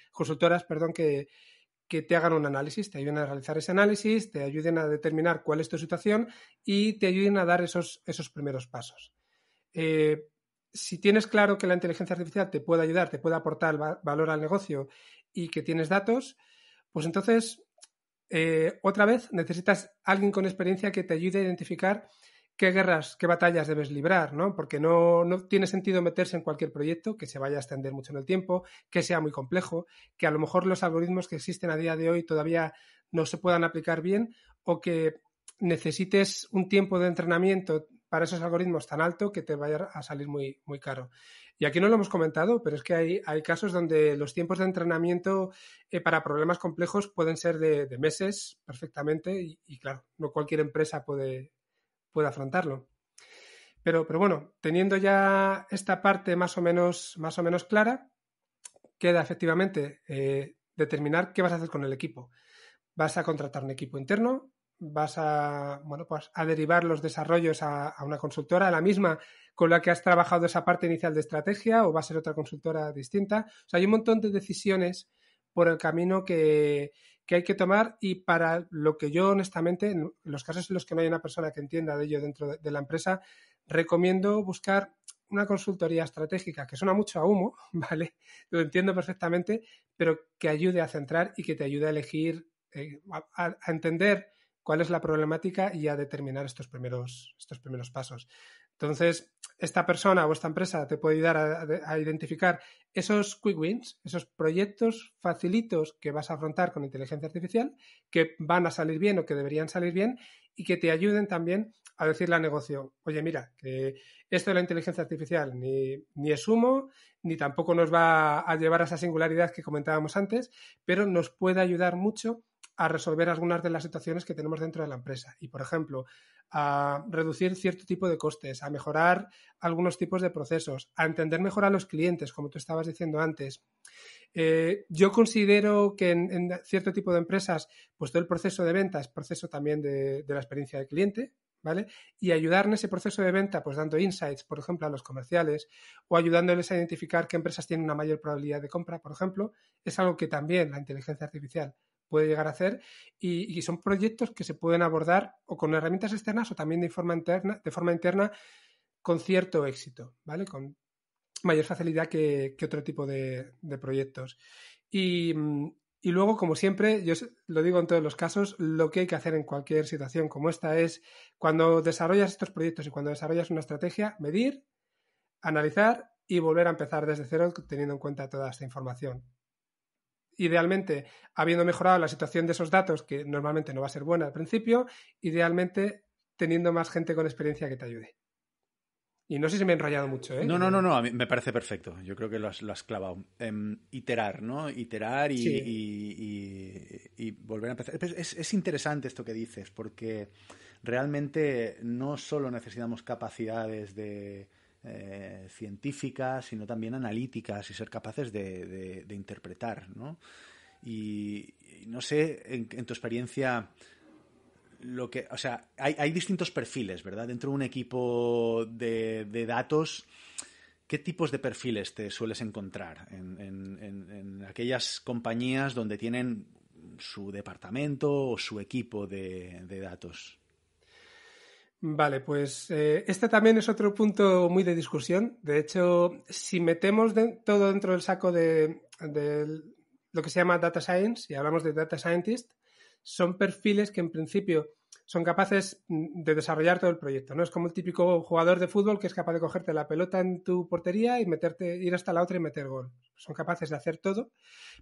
te hagan un análisis, te ayuden a realizar ese análisis, te ayuden a determinar cuál es tu situación y te ayuden a dar esos primeros pasos. Si tienes claro que la inteligencia artificial te puede ayudar, te puede aportar valor al negocio y que tienes datos, pues entonces, otra vez, necesitas alguien con experiencia que te ayude a identificar qué guerras, qué batallas debes librar, ¿no? Porque no tiene sentido meterse en cualquier proyecto que se vaya a extender mucho en el tiempo, que sea muy complejo, que a lo mejor los algoritmos que existen a día de hoy todavía no se puedan aplicar bien o que necesites un tiempo de entrenamiento para esos algoritmos tan alto que te vaya a salir muy, muy caro. Y aquí no lo hemos comentado, pero es que hay casos donde los tiempos de entrenamiento para problemas complejos pueden ser de meses perfectamente y claro, no cualquier empresa puede afrontarlo. Pero bueno, teniendo ya esta parte más o menos clara, queda efectivamente determinar qué vas a hacer con el equipo. ¿Vas a contratar un equipo interno? ¿Vas a derivar los desarrollos a una consultora, a la misma con la que has trabajado esa parte inicial de estrategia, o va a ser otra consultora distinta? O sea, hay un montón de decisiones por el camino que hay que tomar y para lo que yo honestamente, en los casos en los que no hay una persona que entienda de ello dentro de la empresa, recomiendo buscar una consultoría estratégica que suena mucho a humo, ¿vale? Lo entiendo perfectamente, pero que ayude a centrar y que te ayude a elegir, a entender cuál es la problemática y a determinar estos primeros pasos. Entonces, esta persona o esta empresa te puede ayudar a identificar esos quick wins, esos proyectos facilitos que vas a afrontar con inteligencia artificial, que van a salir bien o que deberían salir bien y que te ayuden también a decirle al negocio, oye, mira, que esto de la inteligencia artificial ni es humo, ni tampoco nos va a llevar a esa singularidad que comentábamos antes, pero nos puede ayudar mucho a resolver algunas de las situaciones que tenemos dentro de la empresa. Y, por ejemplo, a reducir cierto tipo de costes, a mejorar algunos tipos de procesos, a entender mejor a los clientes, como tú estabas diciendo antes. Yo considero que en cierto tipo de empresas, pues todo el proceso de venta es proceso también de la experiencia del cliente, ¿vale? Y ayudar en ese proceso de venta, pues dando insights, por ejemplo, a los comerciales o ayudándoles a identificar qué empresas tienen una mayor probabilidad de compra, por ejemplo, es algo que también la inteligencia artificial puede llegar a hacer y son proyectos que se pueden abordar o con herramientas externas o también de forma interna con cierto éxito, ¿vale? Con mayor facilidad que otro tipo de proyectos. Y luego, como siempre, yo lo digo en todos los casos, lo que hay que hacer en cualquier situación como esta es, cuando desarrollas estos proyectos y cuando desarrollas una estrategia, medir, analizar y volver a empezar desde cero teniendo en cuenta toda esta información. Idealmente, habiendo mejorado la situación de esos datos, que normalmente no va a ser buena al principio, idealmente teniendo más gente con experiencia que te ayude. Y no sé si me he enrollado mucho, ¿eh? No, a mí me parece perfecto. Yo creo que lo has clavado. Iterar, ¿no? Iterar y volver a empezar. Es interesante esto que dices, porque realmente no solo necesitamos capacidades científicas, sino también analíticas y ser capaces de interpretar, ¿no? Y no sé, en tu experiencia, hay distintos perfiles, ¿verdad? Dentro de un equipo de datos, ¿qué tipos de perfiles te sueles encontrar en aquellas compañías donde tienen su departamento o su equipo de datos? Vale, pues este también es otro punto muy de discusión. De hecho, si metemos todo dentro del saco de lo que se llama data science y hablamos de data scientist, son perfiles que en principio son capaces de desarrollar todo el proyecto, ¿no? Es como el típico jugador de fútbol que es capaz de cogerte la pelota en tu portería y ir hasta la otra y meter gol. Son capaces de hacer todo,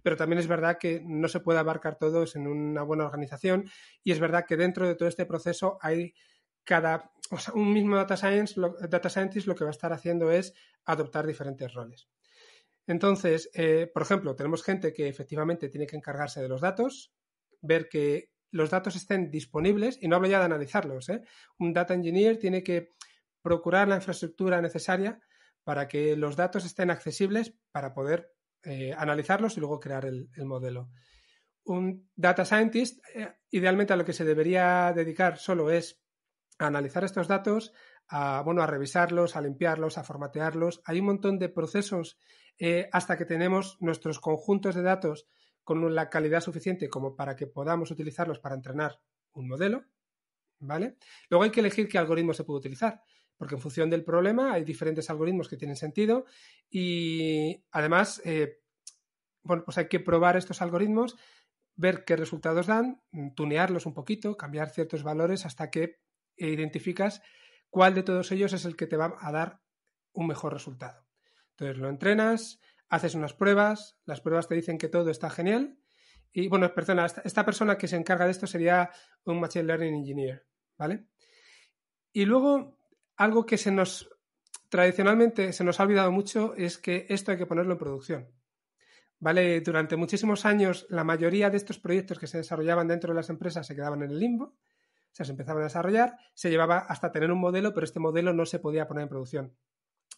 pero también es verdad que no se puede abarcar todo en una buena organización y es verdad que dentro de todo este proceso hay un mismo data scientist lo que va a estar haciendo es adoptar diferentes roles. Entonces, por ejemplo, tenemos gente que efectivamente tiene que encargarse de los datos, ver que los datos estén disponibles, y no hablo ya de analizarlos, ¿eh? Un data engineer tiene que procurar la infraestructura necesaria para que los datos estén accesibles para poder analizarlos y luego crear el modelo. Un data scientist, idealmente a lo que se debería dedicar solo es a analizar estos datos, a revisarlos, a limpiarlos, a formatearlos. Hay un montón de procesos hasta que tenemos nuestros conjuntos de datos con la calidad suficiente como para que podamos utilizarlos para entrenar un modelo, ¿vale? Luego hay que elegir qué algoritmo se puede utilizar, porque en función del problema hay diferentes algoritmos que tienen sentido y además, pues hay que probar estos algoritmos, ver qué resultados dan, tunearlos un poquito, cambiar ciertos valores hasta que identificas cuál de todos ellos es el que te va a dar un mejor resultado. Entonces lo entrenas, haces unas pruebas, las pruebas te dicen que todo está genial y, esta persona que se encarga de esto sería un Machine Learning Engineer, ¿vale? Y luego, algo que tradicionalmente se nos ha olvidado mucho es que esto hay que ponerlo en producción, ¿vale? Durante muchísimos años la mayoría de estos proyectos que se desarrollaban dentro de las empresas se quedaban en el limbo, o sea, se empezaban a desarrollar, se llevaba hasta tener un modelo, pero este modelo no se podía poner en producción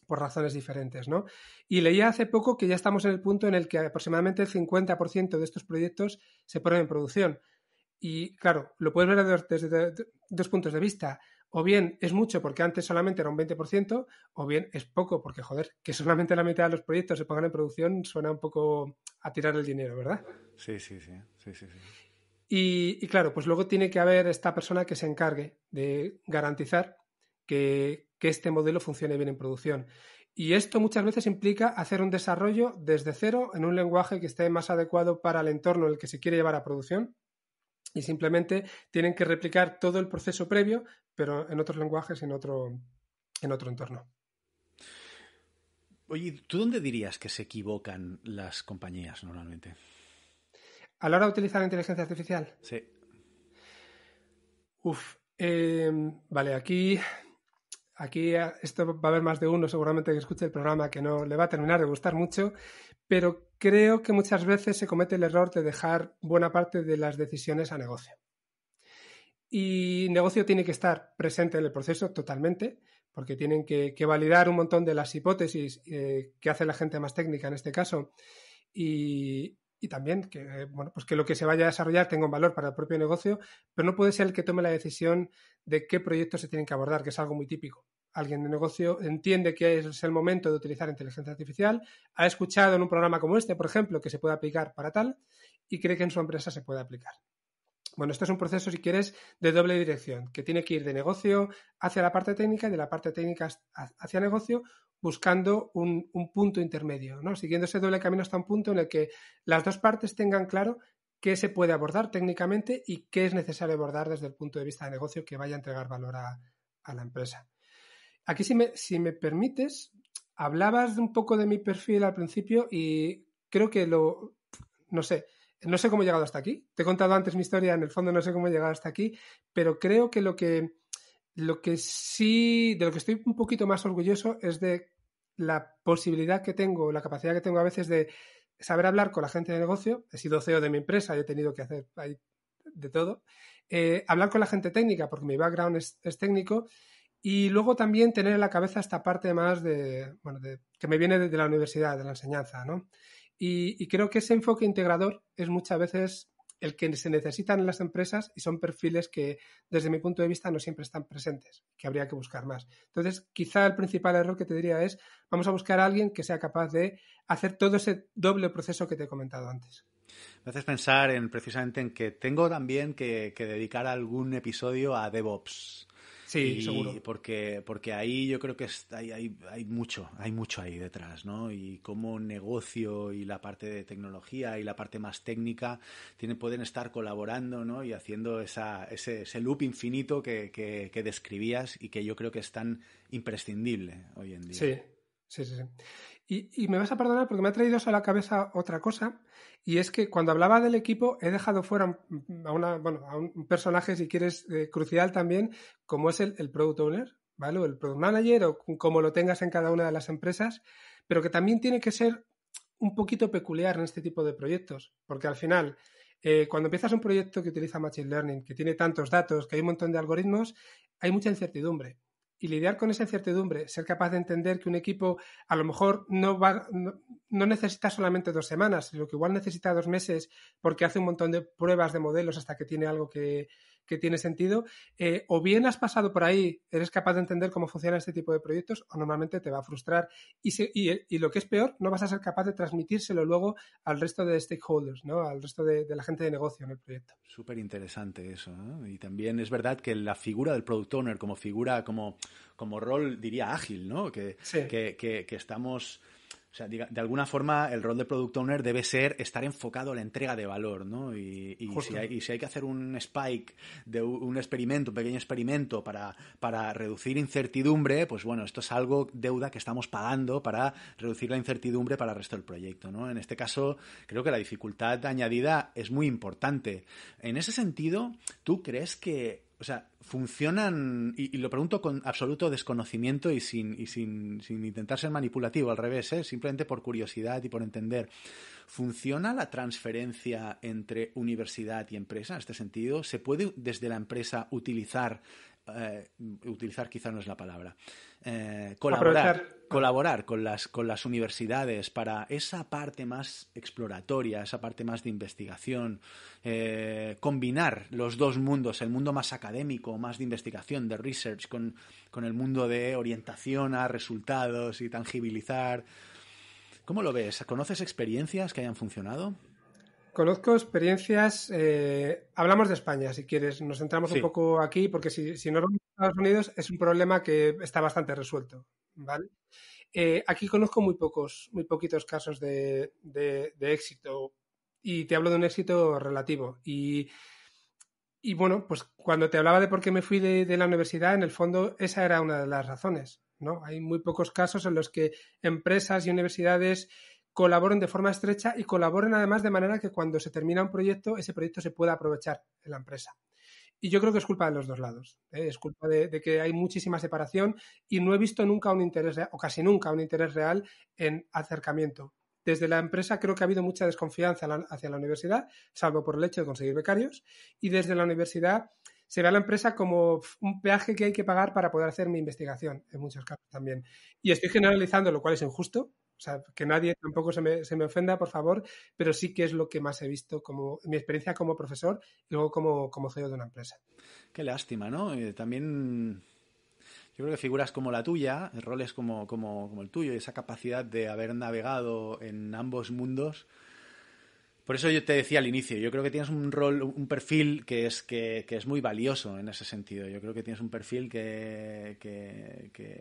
por razones diferentes, ¿no? Y leía hace poco que ya estamos en el punto en el que aproximadamente el 50% de estos proyectos se ponen en producción. Y claro, lo puedes ver desde dos puntos de vista. O bien es mucho porque antes solamente era un 20%, o bien es poco porque, joder, que solamente la mitad de los proyectos se pongan en producción suena un poco a tirar el dinero, ¿verdad? Sí. Y claro, pues luego tiene que haber esta persona que se encargue de garantizar que este modelo funcione bien en producción. Y esto muchas veces implica hacer un desarrollo desde cero en un lenguaje que esté más adecuado para el entorno en el que se quiere llevar a producción. Y simplemente tienen que replicar todo el proceso previo, pero en otros lenguajes, en otro entorno. Oye, ¿tú dónde dirías que se equivocan las compañías normalmente? A la hora de utilizar la inteligencia artificial. Sí. Vale, aquí esto va a haber más de uno seguramente que escuche el programa que no le va a terminar de gustar mucho, pero creo que muchas veces se comete el error de dejar buena parte de las decisiones a negocio. Y negocio tiene que estar presente en el proceso totalmente, porque tienen que validar un montón de las hipótesis que hace la gente más técnica en este caso, y también que lo que se vaya a desarrollar tenga un valor para el propio negocio, pero no puede ser el que tome la decisión de qué proyectos se tienen que abordar, que es algo muy típico. Alguien de negocio entiende que es el momento de utilizar inteligencia artificial, ha escuchado en un programa como este, por ejemplo, que se puede aplicar para tal, y cree que en su empresa se puede aplicar. Bueno, esto es un proceso, si quieres, de doble dirección, que tiene que ir de negocio hacia la parte técnica y de la parte técnica hacia negocio, buscando un punto intermedio, ¿no? Siguiendo ese doble camino hasta un punto en el que las dos partes tengan claro qué se puede abordar técnicamente y qué es necesario abordar desde el punto de vista de negocio que vaya a entregar valor a la empresa. Aquí, si me permites, hablabas un poco de mi perfil al principio y creo que no sé cómo he llegado hasta aquí. Te he contado antes mi historia, en el fondo no sé cómo he llegado hasta aquí, pero creo que lo que sí, de lo que estoy un poquito más orgulloso es de la posibilidad que tengo, la capacidad que tengo a veces de saber hablar con la gente de negocio. He sido CEO de mi empresa y he tenido que hacer ahí de todo. Hablar con la gente técnica, porque mi background es técnico, y luego también tener en la cabeza esta parte más que me viene de la universidad, de la enseñanza, ¿no? Y creo que ese enfoque integrador es muchas veces el que se necesitan en las empresas y son perfiles que, desde mi punto de vista, no siempre están presentes, que habría que buscar más. Entonces, quizá el principal error que te diría es, vamos a buscar a alguien que sea capaz de hacer todo ese doble proceso que te he comentado antes. Me haces pensar precisamente en que tengo también que dedicar algún episodio a DevOps. Sí, seguro. Porque ahí yo creo que hay mucho ahí detrás, ¿no? Y como negocio y la parte de tecnología y la parte más técnica pueden estar colaborando, ¿no? Y haciendo ese loop infinito que describías y que yo creo que es tan imprescindible hoy en día. Sí. Y me vas a perdonar porque me ha traído eso a la cabeza otra cosa, y es que cuando hablaba del equipo he dejado fuera a un personaje, si quieres, crucial también, como es el Product Owner, ¿vale? O el Product Manager, o como lo tengas en cada una de las empresas, pero que también tiene que ser un poquito peculiar en este tipo de proyectos, porque al final, cuando empiezas un proyecto que utiliza Machine Learning, que tiene tantos datos, que hay un montón de algoritmos, hay mucha incertidumbre. Y lidiar con esa incertidumbre, ser capaz de entender que un equipo a lo mejor no necesita solamente 2 semanas, sino que igual necesita 2 meses porque hace un montón de pruebas de modelos hasta que tiene algo que tiene sentido, o bien has pasado por ahí, eres capaz de entender cómo funciona este tipo de proyectos, o normalmente te va a frustrar. Y lo que es peor, no vas a ser capaz de transmitírselo luego al resto de stakeholders, ¿no? Al resto de la gente de negocio en el proyecto. Súper interesante eso, ¿no? Y también es verdad que la figura del Product Owner como figura, como rol, diría, ágil, ¿no? Sí. Que estamos... O sea, de alguna forma el rol de Product Owner debe ser estar enfocado a la entrega de valor, ¿no? Y si hay que hacer un spike de un experimento, un pequeño experimento para reducir incertidumbre, pues bueno, esto es algo, deuda que estamos pagando para reducir la incertidumbre para el resto del proyecto, ¿no? En este caso, creo que la dificultad añadida es muy importante. En ese sentido, ¿tú crees que, o sea, funcionan, y lo pregunto con absoluto desconocimiento y sin intentar ser manipulativo, al revés, simplemente por curiosidad y por entender, ¿funciona la transferencia entre universidad y empresa en este sentido? ¿Se puede desde la empresa utilizar quizá no es la palabra, colaborar con las universidades para esa parte más exploratoria, esa parte más de investigación, combinar los dos mundos, el mundo más académico, más de investigación, de research, con el mundo de orientación a resultados y tangibilizar? ¿Cómo lo ves? ¿Conoces experiencias que hayan funcionado? Conozco experiencias, hablamos de España, si quieres, nos centramos un poco aquí, porque si nos vamos a Estados Unidos es un problema que está bastante resuelto, ¿vale? Aquí conozco muy poquitos casos de éxito, y te hablo de un éxito relativo. Y bueno, pues cuando te hablaba de por qué me fui de la universidad, en el fondo esa era una de las razones, ¿no? Hay muy pocos casos en los que empresas y universidades colaboren de forma estrecha y colaboren además de manera que cuando se termina un proyecto, ese proyecto se pueda aprovechar en la empresa. Y yo creo que es culpa de los dos lados, ¿eh? Es culpa de que hay muchísima separación y no he visto nunca un interés, o casi nunca un interés real en acercamiento. Desde la empresa creo que ha habido mucha desconfianza hacia la universidad, salvo por el hecho de conseguir becarios, y desde la universidad se ve a la empresa como un peaje que hay que pagar para poder hacer mi investigación, en muchos casos también. Y estoy generalizando, lo cual es injusto, o sea, que nadie tampoco se me ofenda, por favor, pero sí que es lo que más he visto como mi experiencia como profesor y luego como CEO de una empresa. Qué lástima, ¿no? También yo creo que figuras como la tuya, roles como el tuyo, y esa capacidad de haber navegado en ambos mundos. Por eso yo te decía al inicio, yo creo que tienes un rol, un perfil que es muy valioso en ese sentido. Yo creo que tienes un perfil que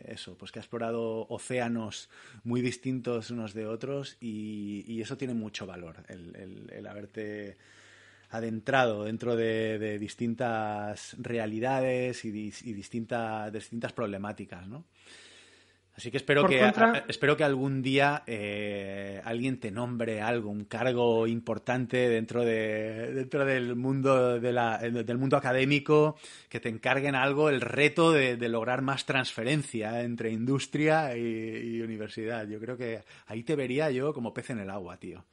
ha explorado océanos muy distintos unos de otros, y eso tiene mucho valor, el haberte adentrado dentro de distintas realidades y distintas problemáticas, ¿no? Así que espero que algún día alguien te nombre algo, un cargo importante dentro del mundo del mundo académico, que te encarguen algo, el reto de lograr más transferencia entre industria y universidad. Yo creo que ahí te vería yo como pez en el agua, tío.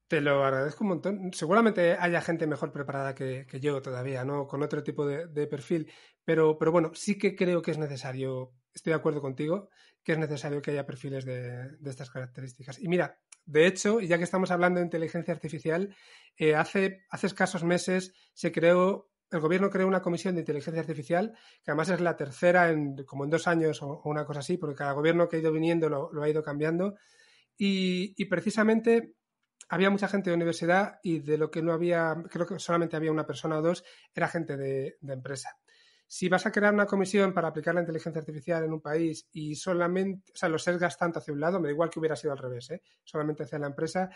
Te lo agradezco un montón. Seguramente haya gente mejor preparada que yo todavía, ¿no? Con otro tipo de perfil. Pero bueno, sí que creo que es necesario, estoy de acuerdo contigo, que es necesario que haya perfiles de estas características. Y mira, de hecho, ya que estamos hablando de inteligencia artificial, hace escasos meses el gobierno creó una comisión de inteligencia artificial, que además es la tercera como en 2 años o una cosa así, porque cada gobierno que ha ido viniendo lo ha ido cambiando. Y precisamente había mucha gente de universidad, y de lo que no había, creo que solamente había una persona o dos, era gente de empresa. Si vas a crear una comisión para aplicar la inteligencia artificial en un país y solamente, o sea, lo sesgas tanto hacia un lado, me da igual que hubiera sido al revés, solamente hacia la empresa,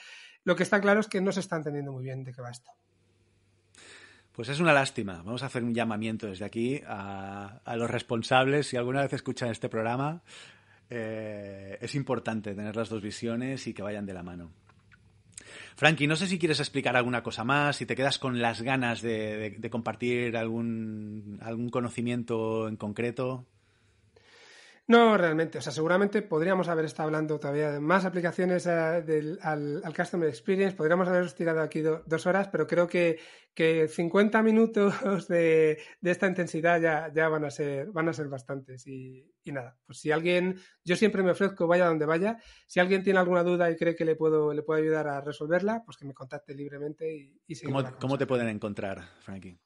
lo que está claro es que no se está entendiendo muy bien de qué va esto. Pues es una lástima. Vamos a hacer un llamamiento desde aquí a los responsables. Si alguna vez escuchan este programa, es importante tener las dos visiones y que vayan de la mano. Frankie, no sé si quieres explicar alguna cosa más, si te quedas con las ganas de compartir algún conocimiento en concreto. No, realmente. O sea, seguramente podríamos haber estado hablando todavía de más aplicaciones al Customer Experience. Podríamos haber tirado aquí 2 horas, pero creo que 50 minutos de esta intensidad ya van a ser bastantes. Y nada, pues si alguien, yo siempre me ofrezco, vaya donde vaya. Si alguien tiene alguna duda y cree que le puedo ayudar a resolverla, pues que me contacte libremente y ¿Cómo te pueden encontrar, Frankie?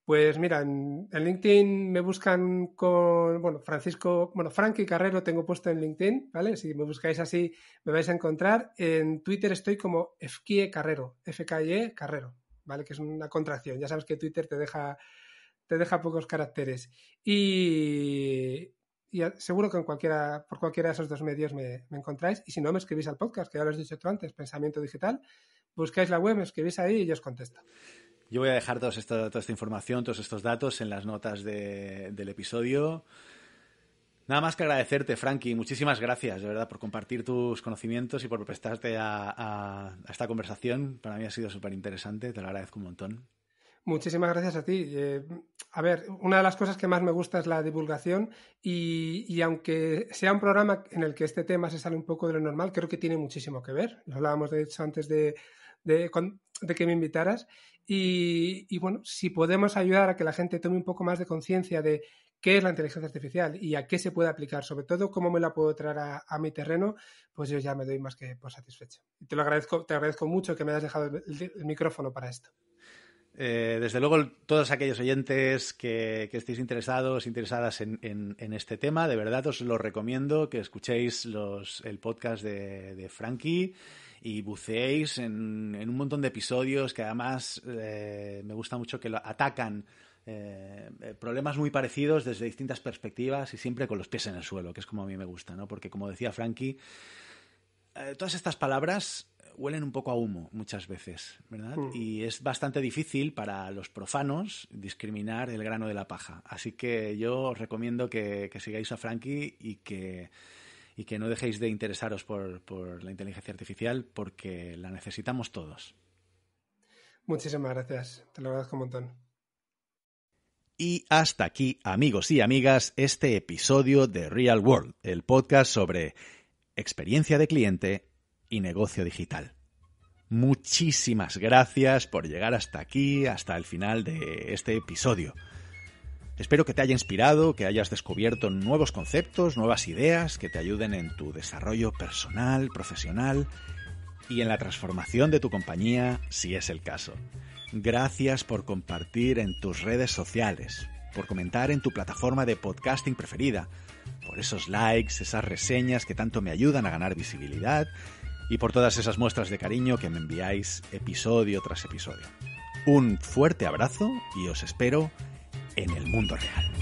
Pues mira, en LinkedIn me buscan con, Frankie Carrero tengo puesto en LinkedIn, ¿vale? Si me buscáis así me vais a encontrar. En Twitter estoy como FKIE Carrero, FKIE Carrero, ¿vale? Que es una contracción. Ya sabes que Twitter te deja pocos caracteres. Y seguro que por cualquiera de esos 2 medios me encontráis. Y si no, me escribís al podcast, que ya lo has dicho tú antes, Pensamiento Digital. Buscáis la web, me escribís ahí y yo os contesto. Yo voy a dejar toda esta información, todos estos datos en las notas del episodio. Nada más que agradecerte, Frankie. Muchísimas gracias, de verdad, por compartir tus conocimientos y por prestarte a esta conversación. Para mí ha sido súper interesante, te lo agradezco un montón. Muchísimas gracias a ti. A ver, una de las cosas que más me gusta es la divulgación y aunque sea un programa en el que este tema se sale un poco de lo normal, creo que tiene muchísimo que ver. Lo hablábamos, de hecho, antes de que me invitaras y bueno, si podemos ayudar a que la gente tome un poco más de conciencia de qué es la inteligencia artificial y a qué se puede aplicar, sobre todo cómo me la puedo traer a mi terreno, pues yo ya me doy más que por satisfecho. Y te agradezco mucho que me hayas dejado el micrófono para esto. Desde luego, todos aquellos oyentes que estéis interesadas en este tema, de verdad os lo recomiendo que escuchéis el podcast de Frankie y buceéis en un montón de episodios que además me gusta mucho que atacan problemas muy parecidos desde distintas perspectivas y siempre con los pies en el suelo, que es como a mí me gusta, ¿no? Porque como decía Frankie, todas estas palabras huelen un poco a humo muchas veces, ¿verdad? Y es bastante difícil para los profanos discriminar el grano de la paja. Así que yo os recomiendo que sigáis a Frankie y que no dejéis de interesaros por la inteligencia artificial porque la necesitamos todos. Muchísimas gracias, te lo agradezco un montón. Y hasta aquí, amigos y amigas, este episodio de Real World, el podcast sobre experiencia de cliente y negocio digital. Muchísimas gracias por llegar hasta aquí, hasta el final de este episodio. Espero que te haya inspirado, que hayas descubierto nuevos conceptos, nuevas ideas que te ayuden en tu desarrollo personal, profesional y en la transformación de tu compañía, si es el caso. Gracias por compartir en tus redes sociales, por comentar en tu plataforma de podcasting preferida, por esos likes, esas reseñas que tanto me ayudan a ganar visibilidad y por todas esas muestras de cariño que me enviáis episodio tras episodio. Un fuerte abrazo y os espero en el mundo real.